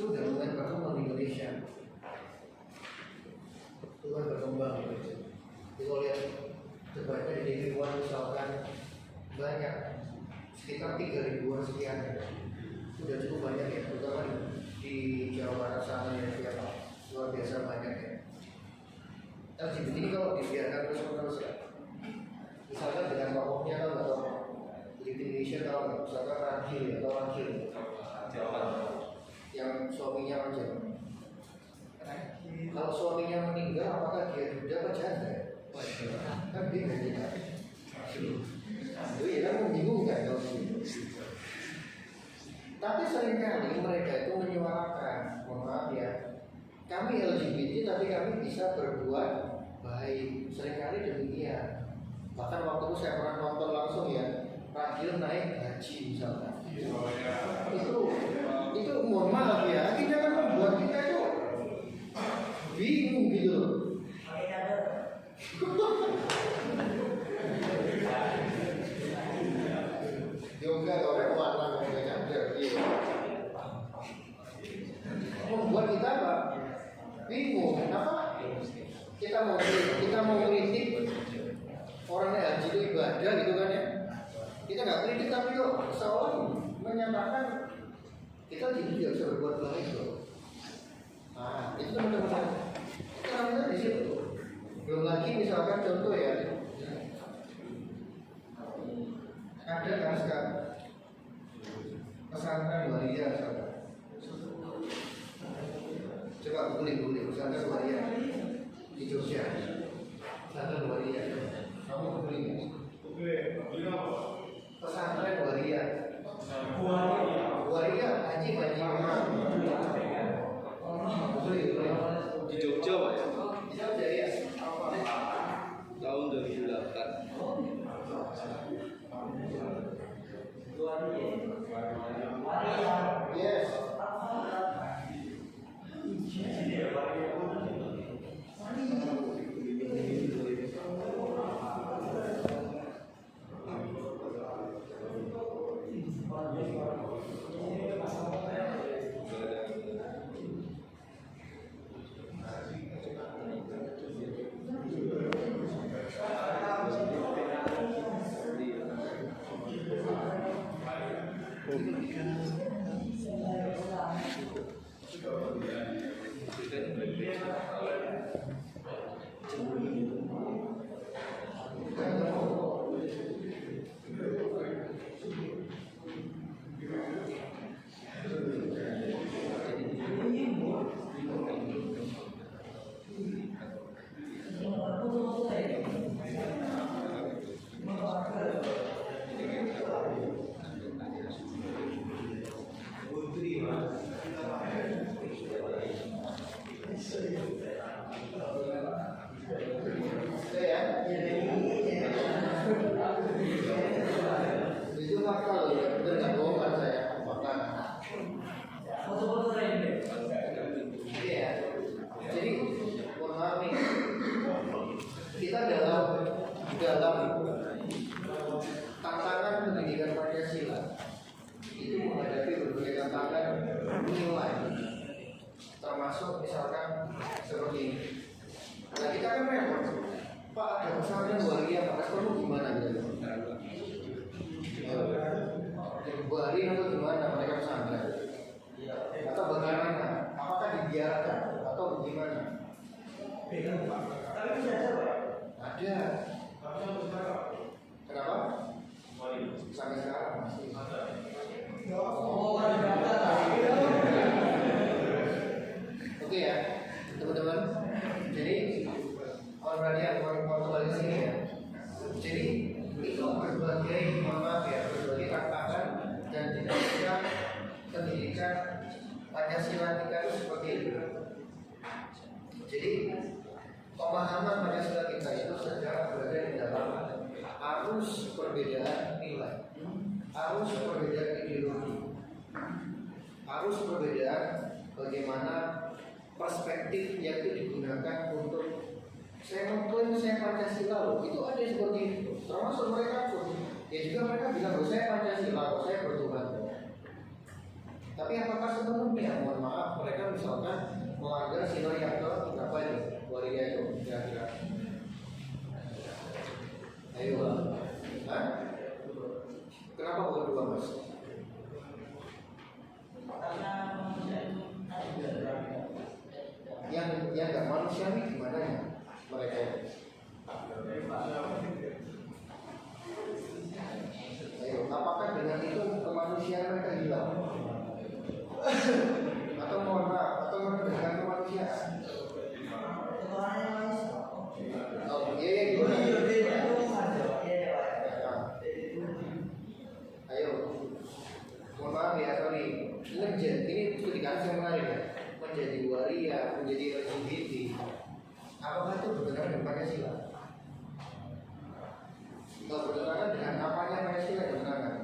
udah mulai berkembang di Indonesia, mulai berkembang gitu. Jadi kalau lihat debatnya di TV1 misalkan banyak, sekitar 3.000-an sekian ya. Sudah cukup banyak ya, terutama di Jawa Barat sana ya, luar biasa banyak ya. LGBT ini kalau dibiarkan terus ya, misalkan dengan tokohnya kan atau di Indonesia kalau misalkan Ragil atau Ragil yang suaminya macam, kalau suaminya meninggal apakah dia duda atau janda? Kan bingung kita. Itu ya kan membingungkan kalau begitu. Tapi seringkali mereka itu menyuarakan, mohon maaf ya, kami LGBT tapi kami bisa berbuat baik, seringkali demikian. Bahkan waktu itu saya pernah nonton langsung ya, Ragil naik haji misalnya. Itu mohon maaf ya, akhirnya kan membuat kita itu bingung gitu. Yoga orang warna nyadar gitu. Membuat kita apa? Bingung. Kenapa? Kita mau kritik orangnya haji itu ibadah gitu kan ya. Kita nggak kritik tapi kok seolah menyatakan kita jadi tidak bisa berbuat baik loh. Nah, itu teman-teman. Itu namanya di situ. Belum lagi misalkan contoh ya, ada kan sekarang pesantren waria misalkan. Coba googling pesantren waria di Jogja. Pesantren waria. Kamu googling. Pesantren waria. Waria haji Di Jogja Pak ya? di Jogja ya. Tahun 2008. Yes. Itu fakta loh, ya. Bener nggak bohong kan saya? Fakta. Iya. Jadi, mohon maaf nih, kita dalam tantangan pendidikan Pancasila itu menghadapi berbagai tantangan nilai, termasuk misalkan seperti ini. Nah kita kan repot, Pak ada pesantren waria, Pak respon gimana gitu? Waria atau gimana mereka pesantren? Atau bagaimana? Apakah dibiarkan atau bagaimana? Ada. Kenapa? Sampai sekarang masih. Oke ya, teman-teman. Jadi orang kembali ke sini ya. Jadi itu berbagai berbagai tantangan dan dinamika pendidikan Pancasila kita itu seperti itu. Jadi pemahaman Pancasila kita itu sedang berada di dalam arus perbedaan nilai, arus perbedaan ideologi, arus perbedaan bagaimana perspektif yang itu digunakan untuk saya mengklaim saya Pancasila loh, itu ada seperti itu. Termasuk mereka pun, ya juga mereka bilang bahwa saya Pancasila, saya bertuhan. Tapi apakah sepenuhnya? Mohon maaf, mereka misalkan melanggar sinoyak apa itu? Waria itu kira-kira. Ayo, hah? Kenapa bukan dua mas? Yang nggak manusiawi gimana ya mereka? Ayo, apakah dengan itu kemanusiaan mereka hilang? Atau mohon maaf, atau dengan kemanusiaan? Oh iya gimana? Ayo, mohon maaf ya, sorry. Ini ketika saya menarik ya, menjadi waria, menjadi LGBT. Apakah itu bertentangan dengan Pancasila? Kalau bertentangan dengan apanya Pancasila bertentangan?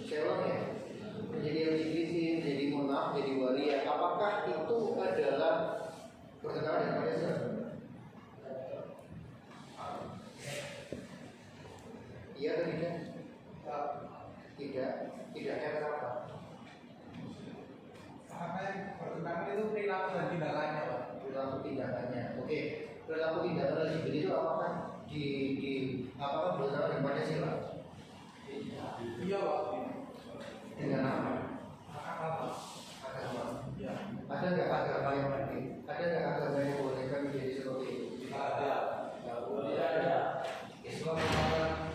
Saya ulang ya, menjadi LGBT, menjadi mohon maaf, menjadi waria. Apakah itu adalah bertentangan dengan Pancasila? Iya atau tidak? Tidaknya kenapa? Apa yang bertentangan itu perilaku dan tindakannya, Pak. Perilaku tindakannya. Oke, perilaku tindakan LGBT itu apakah apakah bertentangan dengan Pancasila? Iya, Pak. dengan apa? Agama. Ada nggak agama yang lain? Ada nggak agama yang bolehkan menjadi seperti itu? Ada. Islam melarang.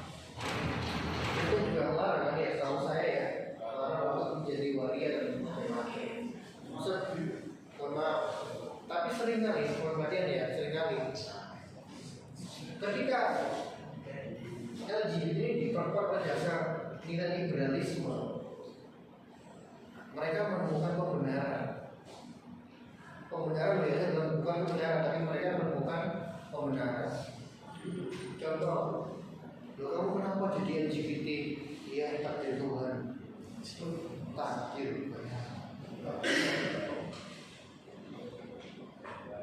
Itu juga melarang kan ya? Tahu saya ya, melarang untuk menjadi waria dan mati. Maksud, mohon maaf. Tapi seringkali, perhatian ya, seringkali ketika LGBT ini diperkuat pada dasar nilai liberalisme, mereka menemukan pembenaran biasanya bukan kebenaran, tapi mereka menemukan pembenaran. Contoh, loh kamu kenapa jadi LGBT? Iya, takdir Tuhan. Takdir.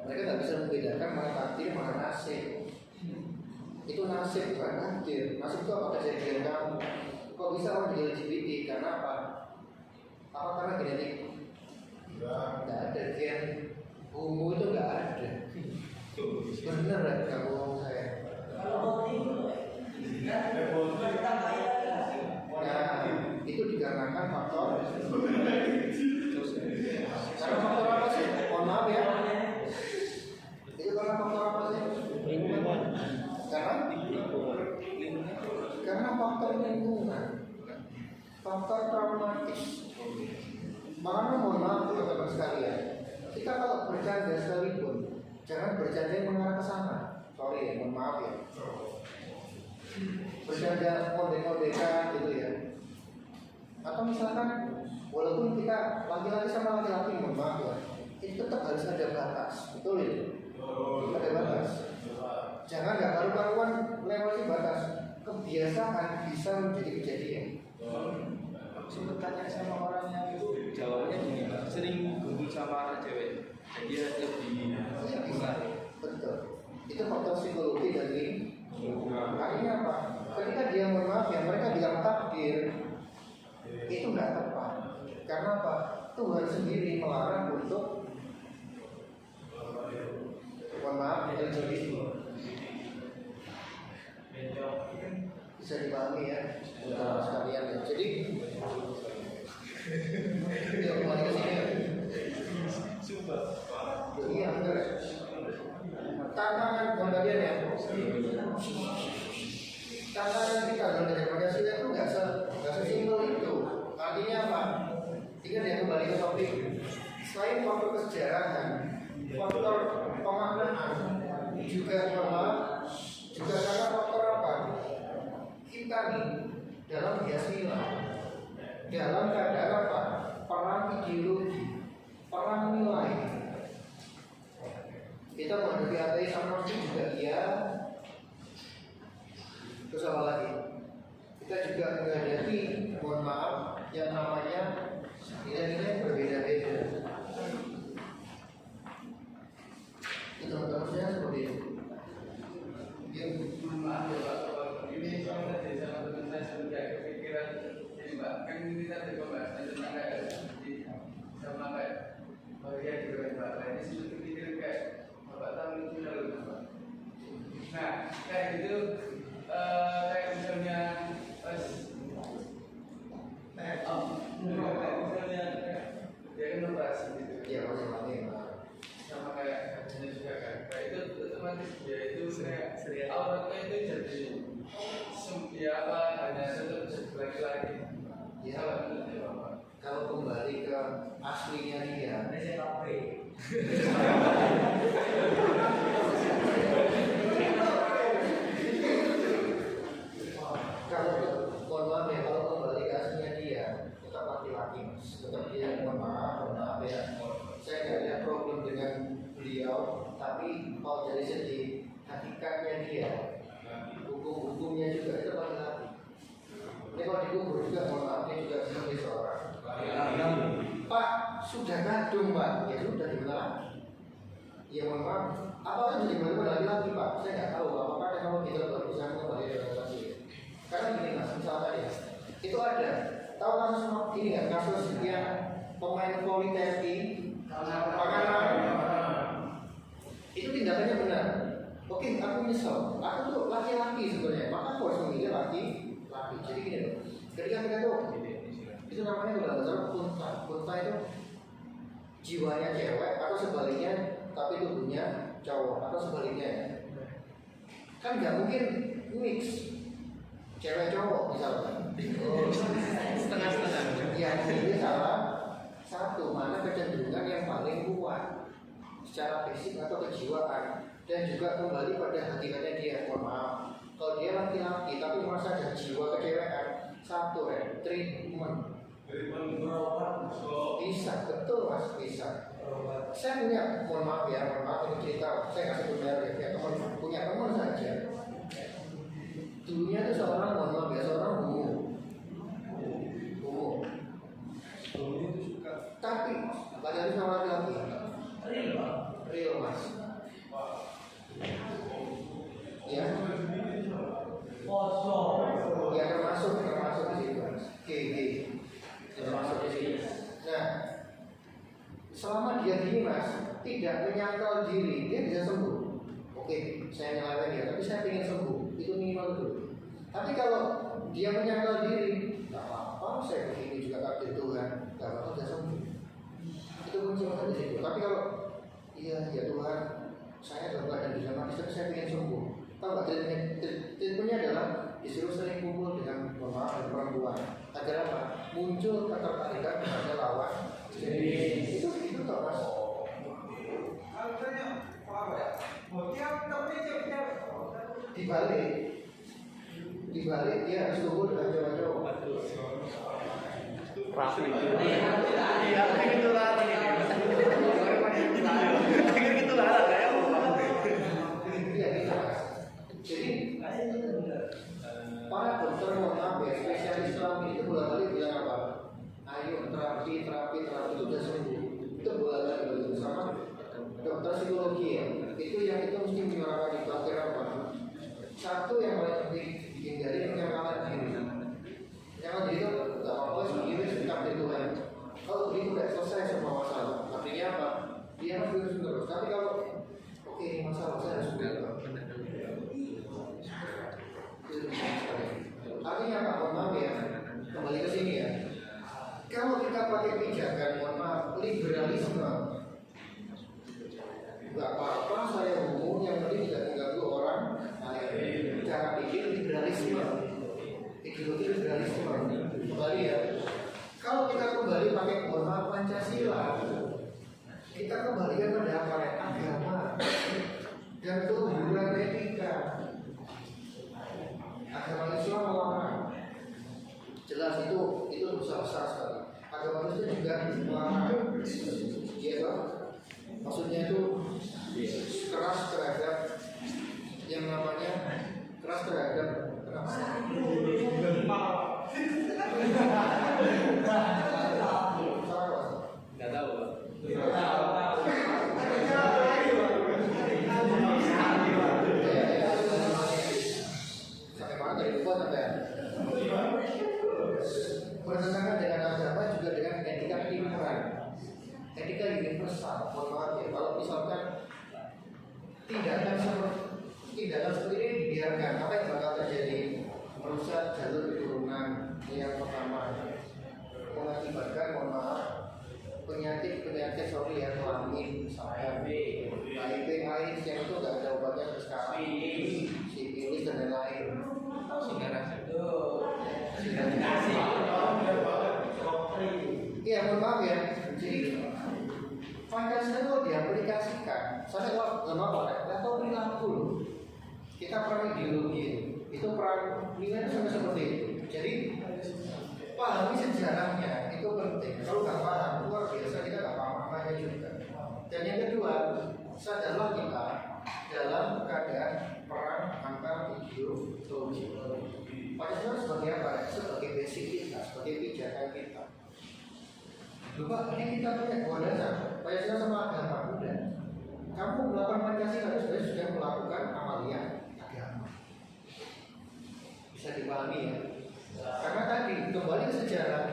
Mereka nggak bisa membedakan mana takdir mana nasib. Itu nasib bukan takdir. Nasib itu apa kejadian kamu? Kok bisa orang jadi LGBT? Karena apa? Apa karena genetik? Nggak ada gen. Ungu itu nggak ada. Bener kan kamu ngomong saya? Nah, itu dikarenakan faktor. Karena faktor apa sih? Mohon maaf ya. Itu karena faktor apa sih? Lingkungan. Karena faktor lingkungan, faktor traumatis. Makanya mohon maaf teman-teman sekalian, kita kalau bercanda sekalipun jangan bercanda yang mengarah ke sana. Sorry ya, mohon maaf ya. Bercanda model-modelan gitu ya. Atau misalkan walaupun kita laki-laki sama laki-laki, mohon maaf ya, itu tetap harus ada batas, betul ya? Ada batas. Jangan nggak karu-karuan lewati batas. Kebiasaan bisa menjadi kejadian. Sempat tanya sama orang yang itu, jawabnya gini Pak, sering kumpul sama anak cewek, jadi lebih Bisa, betul. Itu faktor psikologi dan lingkungan. Artinya apa? Ketika dia mohon maaf ya, mereka bilang takdir, itu nggak tepat. Karena apa? Tuhan sendiri melarang untuk mohon maaf LGBT. Bisa dipahami ya, teman sekalian ya. Jadi, yuk kembali ke sini. Iya benar. Tantangan kembalian ya. Tantangan kita dalam belajar Pancasila itu nggak sesimpel itu. Artinya apa? Ingat ya, kembali ke topik. Selain faktor kesejarahan, faktor pemaknaan juga juga karena faktor apa? Kita nih dalam bias nilai, dalam keadaan apa? Perang ideologi, perang nilai. Kita menghadapi ateis agnostik juga iya. Terus apa lagi? Kita juga menghadapi, mohon maaf, yang namanya nilai-nilai berbeda-beda. Itu teman-teman seperti itu. Maaf ya Pak, ini soal tadi sama teman saya sudah kepikiran ini Pak, kan ini tadi pembahasan tentang kayak seperti sama kayak bagian juga Pak. Nah ini sudah kepikiran kayak Bapak tahu itu dalam Pak. Nah kayak gitu, kayak misalnya pas misalnya dia kan operasi gitu. Iya, masing-masing. Sama kayak katanya juga kan, kayak itu otomatis dia itu kayak auratnya itu jadi ya apa hanya tetap jadi laki-laki. Ya, Bapak. kalau kembali ke aslinya dia, kalau mohon maaf ya, kalau kembali ke aslinya dia tetap laki-laki, tetap dia mohon maaf ya. Saya nggak ada problem dengan beliau, tapi kalau dari segi hakikatnya dia, hukum-hukumnya juga itu laki-laki. Ini kalau dikubur juga mohon maaf, dia juga sebagai seorang. Pak, sudah kadung Pak, ya sudah gimana? Ya mohon maaf, apa yang jadi pada laki-laki Pak? Saya nggak tahu apakah teknologi terbaru bisa kembali dengan laki. Karena gini mas, misalnya ya, itu ada. Tahu kasus ini nggak, kasus yang pemain voli TNI Pangandaran, itu tindakannya benar. Oke, aku nyesel. Aku tuh laki-laki sebenarnya, maka aku harus memilih laki-laki. Jadi gini loh, ketika kita tuh itu Itu namanya kalau salah kunta. Kunta itu jiwanya cewek atau sebaliknya tapi tubuhnya cowok atau sebaliknya ya. Kan nggak mungkin mix cewek cowok misalkan. Setengah-setengah. Ya ini salah satu, mana kecenderungan yang paling kuat secara fisik atau kejiwaan, dan juga kembali pada hakikatnya dia. Mohon maaf, kalau dia laki-laki tapi merasa ada jiwa kecewekan, satu treatment bisa, betul mas, bisa. Saya mohon maaf ini cerita, saya nggak sebut merek ya, punya teman saja. Dulunya itu seorang, mohon maaf ya, seorang homo. Tapi pacaran sama laki-laki real mas. Ya, ya termasuk di situ mas. GG termasuk di sini. Nah, selama dia gini mas, tidak menyangkal diri, dia bisa sembuh. Oke, saya nyalain dia, tapi saya ingin sembuh, itu minimal dulu. Tapi kalau dia menyangkal diri, nggak apa-apa, saya begini juga takdir Tuhan, nggak apa-apa, bisa sembuh. Itu kunci di situ. Tapi kalau iya ya Tuhan, saya dalam keadaan di zaman tapi saya ingin sembuh. Tahu nggak treatmentnya adalah disuruh sering kumpul dengan perempuan agar apa? Muncul ketertarikan kepada lawan. Jadi itu toh mas. Dibalik dia harus kumpul dengan cowok-cowok. Rapi. Iya, kayak gitu lah. Kayak gitu lah kayak Iya gitu mas. Jadi para dokter mohon maaf ya, spesialis kelamin itu bolak-balik bilang apa? Ayo terapi itu udah sembuh. Itu bolak-balik sama dokter psikologi ya. Itu yang itu mesti menyuarakan itu akhirnya apa? Satu yang paling penting hindari penyangkalan diri. Penyangkalan diri itu nggak apa-apa begini takdir Tuhan. Kalau begitu udah selesai semua masalah. Artinya apa? Dia harus terus. Tapi kalau oke ini masalah saya harus berubah. Artinya apa? Mohon maaf ya, kembali ke sini ya. Kalau kita pakai pijakan, mohon maaf, liberalisme, nggak apa-apa saya umum, yang penting tidak mengganggu orang lain. Cara pikir liberalisme, ideologi liberalisme. Kembali ya. Kalau kita kembali pakai mohon maaf Pancasila, kita kembalikan pada apa ya? Agama dan keluhuran etika. Agama Islam melarang, jelas itu dosa besar sekali. Agama Islam juga melarang, ya kan? Maksudnya itu keras terhadap yang namanya keras terhadap nggak tahu. Bertentangan dengan agama juga dengan etika ketimuran, etika universal. Mohon maaf ya, kalau misalkan tindakan seperti ini dibiarkan, apa yang bakal terjadi? Merusak jalur keturunan. Yang pertama, mengakibatkan mohon maaf penyakit sorry ya, kelamin, HIV, AIDS yang itu nggak ada obatnya sampai sekarang, sipilis dan lain-lain. Iya, mohon maaf ya. Jadi Pancasila itu diaplikasikan. Saya kalau atau perilaku, kita perang ideologi itu perang nilai sampai seperti itu. Jadi pahami sejarahnya itu penting. Kalau nggak paham, luar biasa kita nggak paham maknanya juga. Dan yang kedua, sadarlah kita dalam keadaan perang antar ideologi. Pancasila sebagai apa? Sebagai basic kita, sebagai pijakan kita. Lupa ini kita punya dua dasar, Pancasila sama agama udah. Kamu melakukan Pancasila itu sudah melakukan amalia agama. Bisa dipahami ya? Karena tadi kembali ke sejarah,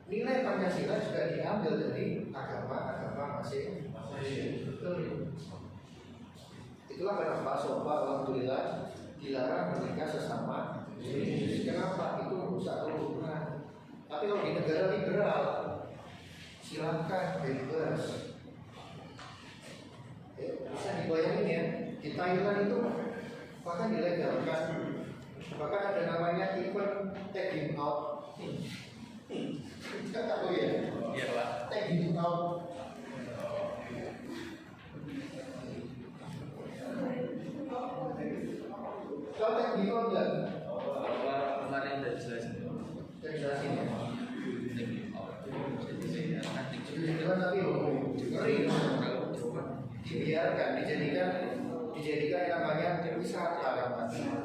nilai Pancasila juga diambil dari agama masing-masing. Itulah kenapa Sobat alhamdulillah dilarang menikah sesama jenis. Kenapa? Itu merusak keluhuran. Tapi Tapi kalau di negara liberal, silakan bebas. Bisa dibayangin ya, di Thailand itu bahkan dilegalkan, bahkan ada namanya event tagging out. Kita tahu ya? Iya Pak. Tagging out. Kalau tagging out enggak? Kemarin udah jelasin. Saya jelasin ya. Nanti Itu kan tapi ngeri. Dibiarkan, dijadikan yang namanya wisata namanya.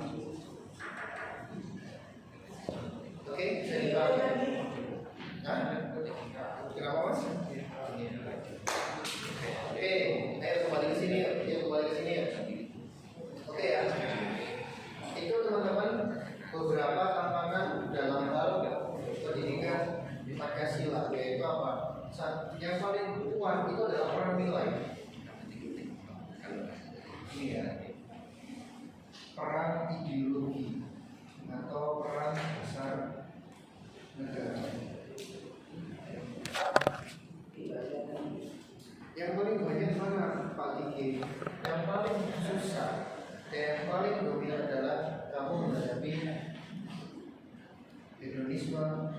Oke, bisa dipahami? Hah? Kenapa mas? Oke, ayo kembali ke sini ya. Oke ya. Itu teman-teman beberapa tantangan dalam hal pendidikan Pancasila, yaitu apa? Yang paling kuat itu adalah peran nilai. Ini ya, peran ideologi atau peran besar negara. Yang paling banyak mana Pak Diki? Yang paling susah dan yang paling dominan adalah kamu menghadapi hedonisme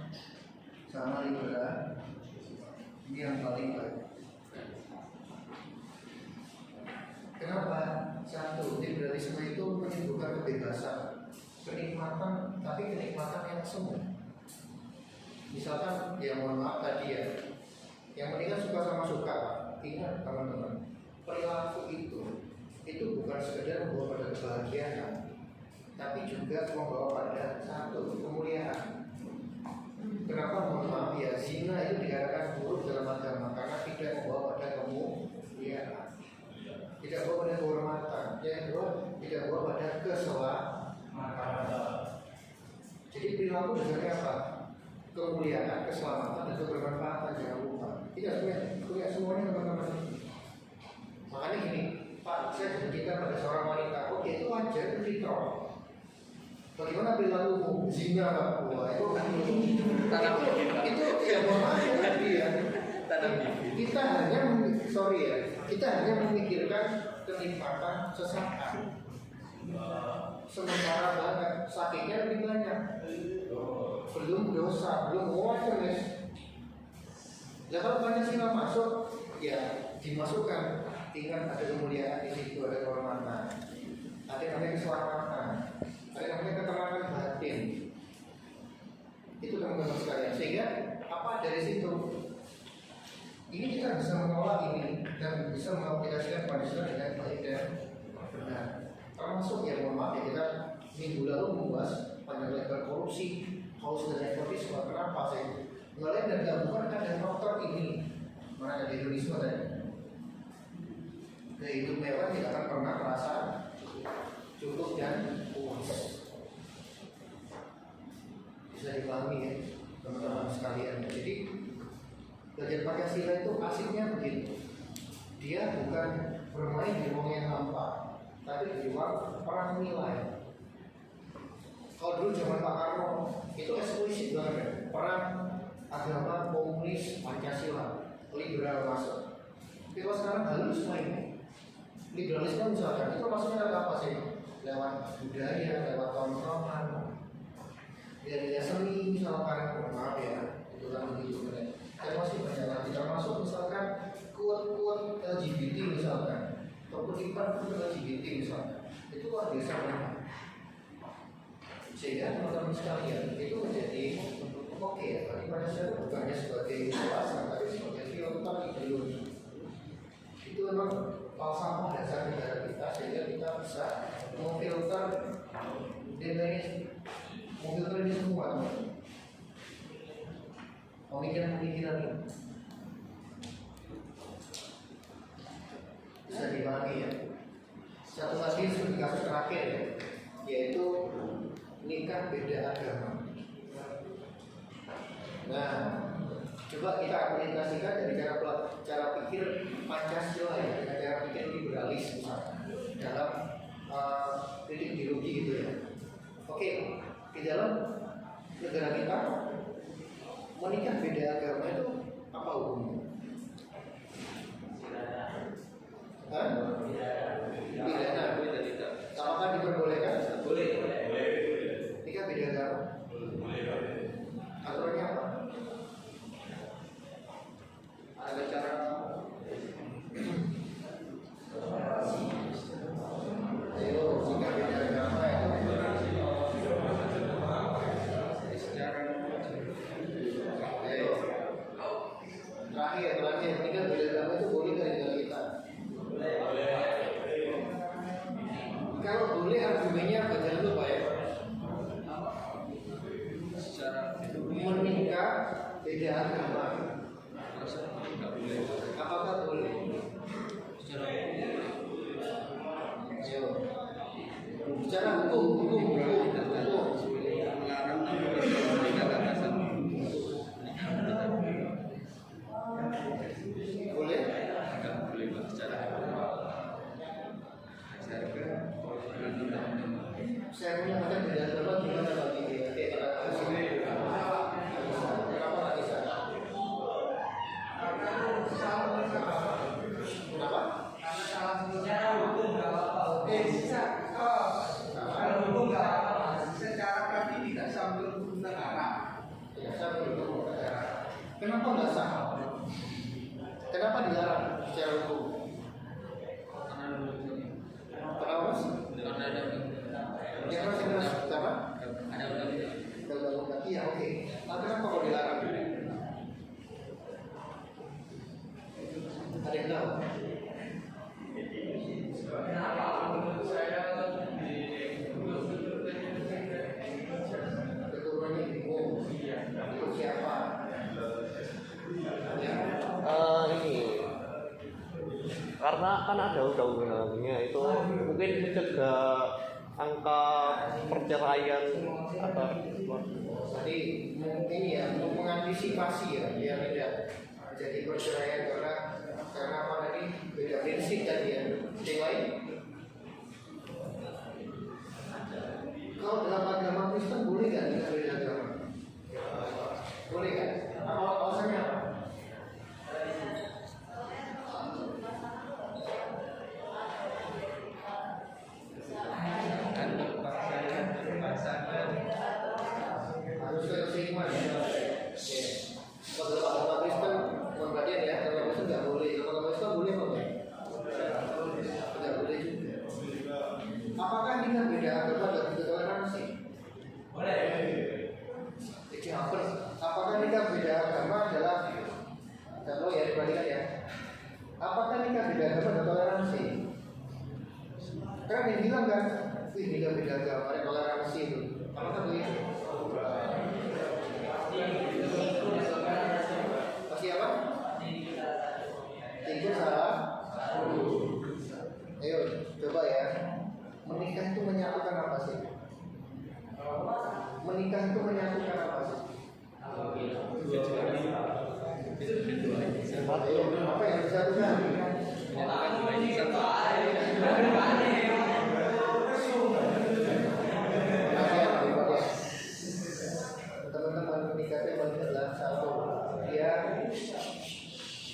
sama liberal. Ini yang paling baik. Kenapa? Satu, liberalisme itu menimbulkan kebebasan, kenikmatan, tapi kenikmatan yang semu. Misalkan, ya mohon maaf tadi ya, yang mendingan suka sama suka. Ingat teman-teman, perilaku itu bukan sekedar membawa pada kebahagiaan, tapi juga membawa pada satu kemuliaan. Kenapa mohon maaf ya, zina itu dikatakan buruk dalam agama karena tidak membawa pada kemuliaan, tidak membawa pada kehormatan, yang kedua tidak membawa pada keselamatan. Jadi perilaku dasarnya apa? Kemuliaan, keselamatan, dan kebermanfaatan, jangan lupa. Tidak semuanya teman-teman. Makanya gini, Pak, saya berikan pada seorang wanita, oke itu wajar, itu fitrah. Bagaimana perilakumu? Zina Pak, wah itu ya mohon maaf ya tadi ya. Kita hanya memikirkan kenikmatan sesaat. Sementara banget sakitnya lebih banyak. Belum dosa, belum wajar guys. Nah kalau Pancasila masuk, ya dimasukkan. Ingat ada kemuliaan di situ, ada kehormatan, ada namanya keselamatan, ada namanya ketenangan batin. Itu teman-teman sekalian. Sehingga apa dari situ? Ini kita bisa menolak ini dan bisa mengaplikasikan Pancasila dengan baik dan benar. Termasuk ya mohon maaf ya, kita minggu lalu membahas panjang lebar korupsi, haus dan nepotisme. Kenapa sih? Mulai dan gabungan ada faktor ini, mana ada hedonisme tadi. Nah, hidup mewah tidak akan pernah merasa cukup dan puas. Bisa dipahami ya teman-teman sekalian. Jadi belajar Pancasila itu asiknya begitu. Dia bukan bermain di ruang yang hampa, tapi di ruang perang nilai. Kalau dulu zaman Pak Karno itu eksplisit banget, perang agama, komunis, Pancasila, liberal masuk. Tapi kalau sekarang halus main. Liberalisme misalkan itu maksudnya apa sih? Lewat budaya, lewat tontonan, dari seni misalkan, maaf ya, itu kan begitu kan. Masih banyak lagi, termasuk misalkan quote-quote LGBT misalkan, ataupun iklan LGBT misalkan, itu luar biasa banget. Sehingga teman-teman sekalian itu menjadi oke ya, tapi pada saya bukannya sebagai alasan, tapi sebagai filter ideologi. Itu memang falsafah dasar negara kita, sehingga kita bisa memfilter ini semua, pemikiran-pemikiran ini bisa dipahami ya. Satu lagi seperti kasus terakhir ya, yaitu nikah beda agama. Nah, coba kita aplikasikan dari cara pikir Pancasila ya, dengan cara pikir liberalis misalnya dalam kritik ideologi gitu ya. Oke, di dalam negara kita menikah beda agama itu apa hukumnya? Hah? Pidana. Boleh dan tidak. Apakah diperbolehkan? Boleh. Nikah beda agama? Aturannya apa? Ada cara? Ayo, nikah beda agama itu Secara ayo. Terakhir, nikah beda agama itu boleh nggak di negara kita? Kalau boleh argumennya apa? Jangan lupa ya. secara Menikah beda agama, rasa tidak boleh. apakah boleh? Secara Ayo. Bicara hukum. melarang meninggalkan dasar Boleh? tidak boleh Pak. Secara harga Saya mengatakan beda agama gimana bagi dia? Kenapa nggak bisa? Kenapa? Karena salah secara hukum nggak apa-apa. Kalau hukum nggak apa-apa. Secara praktik tidak sampai hukum negara. Ya, saya belum. Kenapa nggak sah? Kenapa dilarang secara hukum? Kenapa sih? karena ada Ya kan saya bilang, apa? ada undang-undang. Undang-undang. Iya, oke. Lalu kenapa kok dilarang? Ada yang tahu? Kenapa? Menurut saya Keturunannya bingung. Itu siapa? Ya. Ini karena kan ada undang-undangnya itu mungkin mencegah angka perceraian atau Tadi mungkin ya untuk mengantisipasi ya biar tidak jadi perceraian karena apa tadi beda prinsip tadi ya. Yang lain? Kalau dalam agama Kristen boleh nggak nikah beda agama? Boleh kan? Apa alasannya apa? Dan berpasangan Harus keseimbangan ya. Oke. Kalau dalam agama Kristen, pembagian ya, agama Kristen nggak boleh. Kalau agama Islam boleh apa enggak? Nggak boleh juga. Apakah nikah beda agama dalam toleransi? boleh. Jadi apa? Apakah nikah beda agama adalah kalau ya dibalikan ya? Apakah nikah beda agama ada toleransi? Kan yang bilang kan, wih nikah beda agama ada toleransi itu. Apakah begitu? Masih apa? Tiga salah. Ayo coba ya. Menikah itu menyatukan apa sih? Menikah itu menyatukan apa sih? Ayo, apa yang disatukan? menyatakan dua ini satu. Teman-teman menikah itu adalah satu.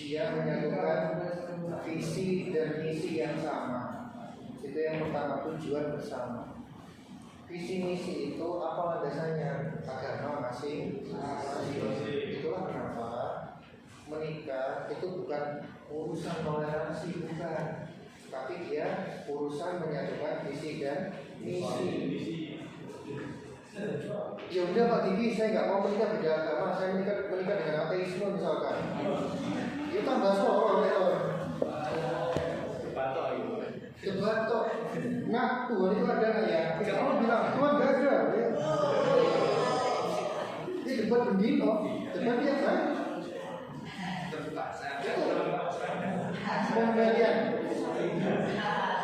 Dia menyatukan visi dan misi yang sama. Itu yang pertama, tujuan bersama. Visi misi itu apa landasannya? Agama masing-masing. Itulah kenapa menikah itu bukan urusan toleransi, bukan, tapi dia urusan menyatukan visi dan misi. Ya udah Pak Diki, saya nggak mau menikah beda agama, saya menikah dengan ateisme misalkan. Itu tambah soal debat toh. Nah, Tuhan itu ada nggak ya? Kalau bilang Tuhan nggak ada, ya. Ini debat bendino, debat dia kan? Pembelian.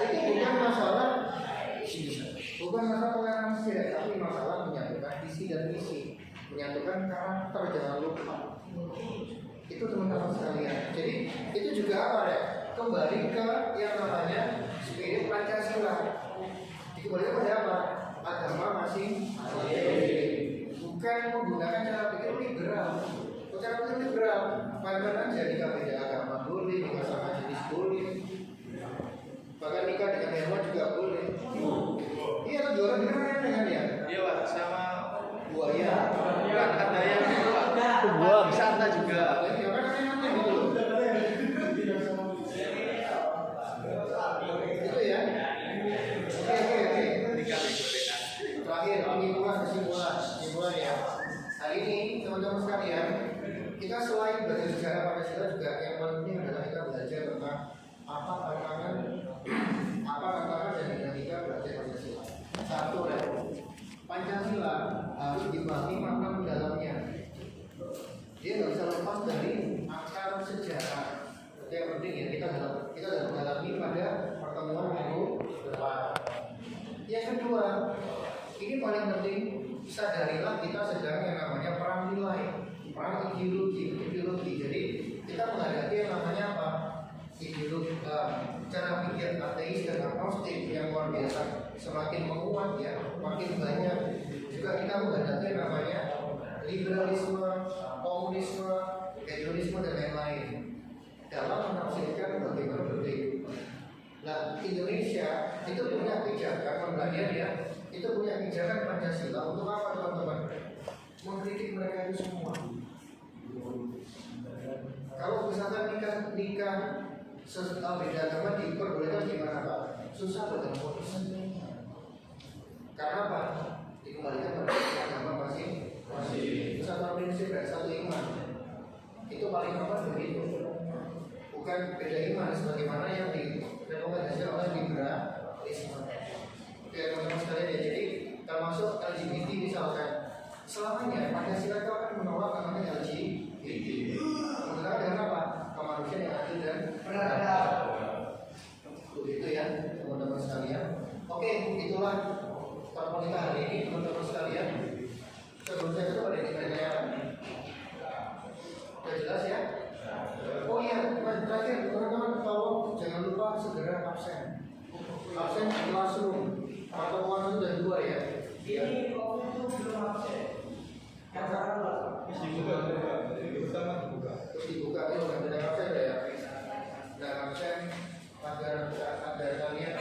Itu bukan masalah toleransi, tapi masalah menyatukan visi dan misi, menyatukan karakter, jangan lupa. Itu teman-teman sekalian. Jadi itu juga apa ya? Kembali ke yang namanya spirit Pancasila. Dikembalikan pada apa? Agama masing-masing. Bukan menggunakan cara pikir liberal. Cara liberal, mana aja nikah beda agama boleh, nikah sama jenis boleh, bahkan nikah dengan hewan juga boleh. Iya kan jualan beneran dengan ya? Iya Pak, sama Buaya. bukan ada yang itu Pak. Tumbuhan. Wisata juga. Ya kan aneh-aneh gitu loh. Itu ya. Oke. Nikah digolekan. Terakhir, kesimpulan ya. Hari ini teman-teman sekalian, kita selain belajar sejarah Pancasila juga yang paling penting adalah kita belajar tentang apa tantangan dan dinamika belajar Pancasila. Satu ya, Pancasila harus dipahami makna mendalamnya. Dia nggak bisa lepas dari akar sejarah. Itu yang penting ya, kita dalam mendalami pada pertemuan minggu depan. Yang kedua, ini paling penting, sadarilah kita sedang yang namanya perang nilai, perang ideologi. Jadi kita menghadapi yang namanya apa? Ideologi, cara pikir ateis dan agnostik yang luar biasa semakin menguat ya, makin banyak. Juga kita menghadapi yang namanya liberalisme, komunisme, hedonisme dan lain-lain dalam menafsirkan bagaimana berhidup. Nah, Indonesia itu punya kebijakan, membandingkan ya, itu punya kebijakan Pancasila untuk apa teman-teman? Mengkritik mereka itu semua. Kalau misalkan nikah beda agama diperbolehkan gimana Pak? Susah bertemu. Karena apa? Dikembalikan pada agama masing-masing. Itu satu prinsip dan satu iman. Itu paling apa begitu? Bukan beda iman sebagaimana yang direkomendasikan oleh liberalisme. Oke teman-teman sekalian ya, jadi termasuk LGBT misalkan, selamanya Pancasila itu akan menolak namanya LGBT. Sementara dengan apa? Kemanusiaan yang adil dan beradab. Begitu ya teman-teman sekalian. Oke, itulah pertemuan kita hari ini teman-teman sekalian. Sebelum saya tutup ada yang ditanyakan? Sudah jelas ya? Oh iya, terakhir teman-teman tolong jangan lupa segera absen. Absen di classroom. Pertemuan itu ada 2 ya. Ini waktu itu belum absen. Yang sekarang Terus dibuka itu udah absen ya. Dan absen agar kalian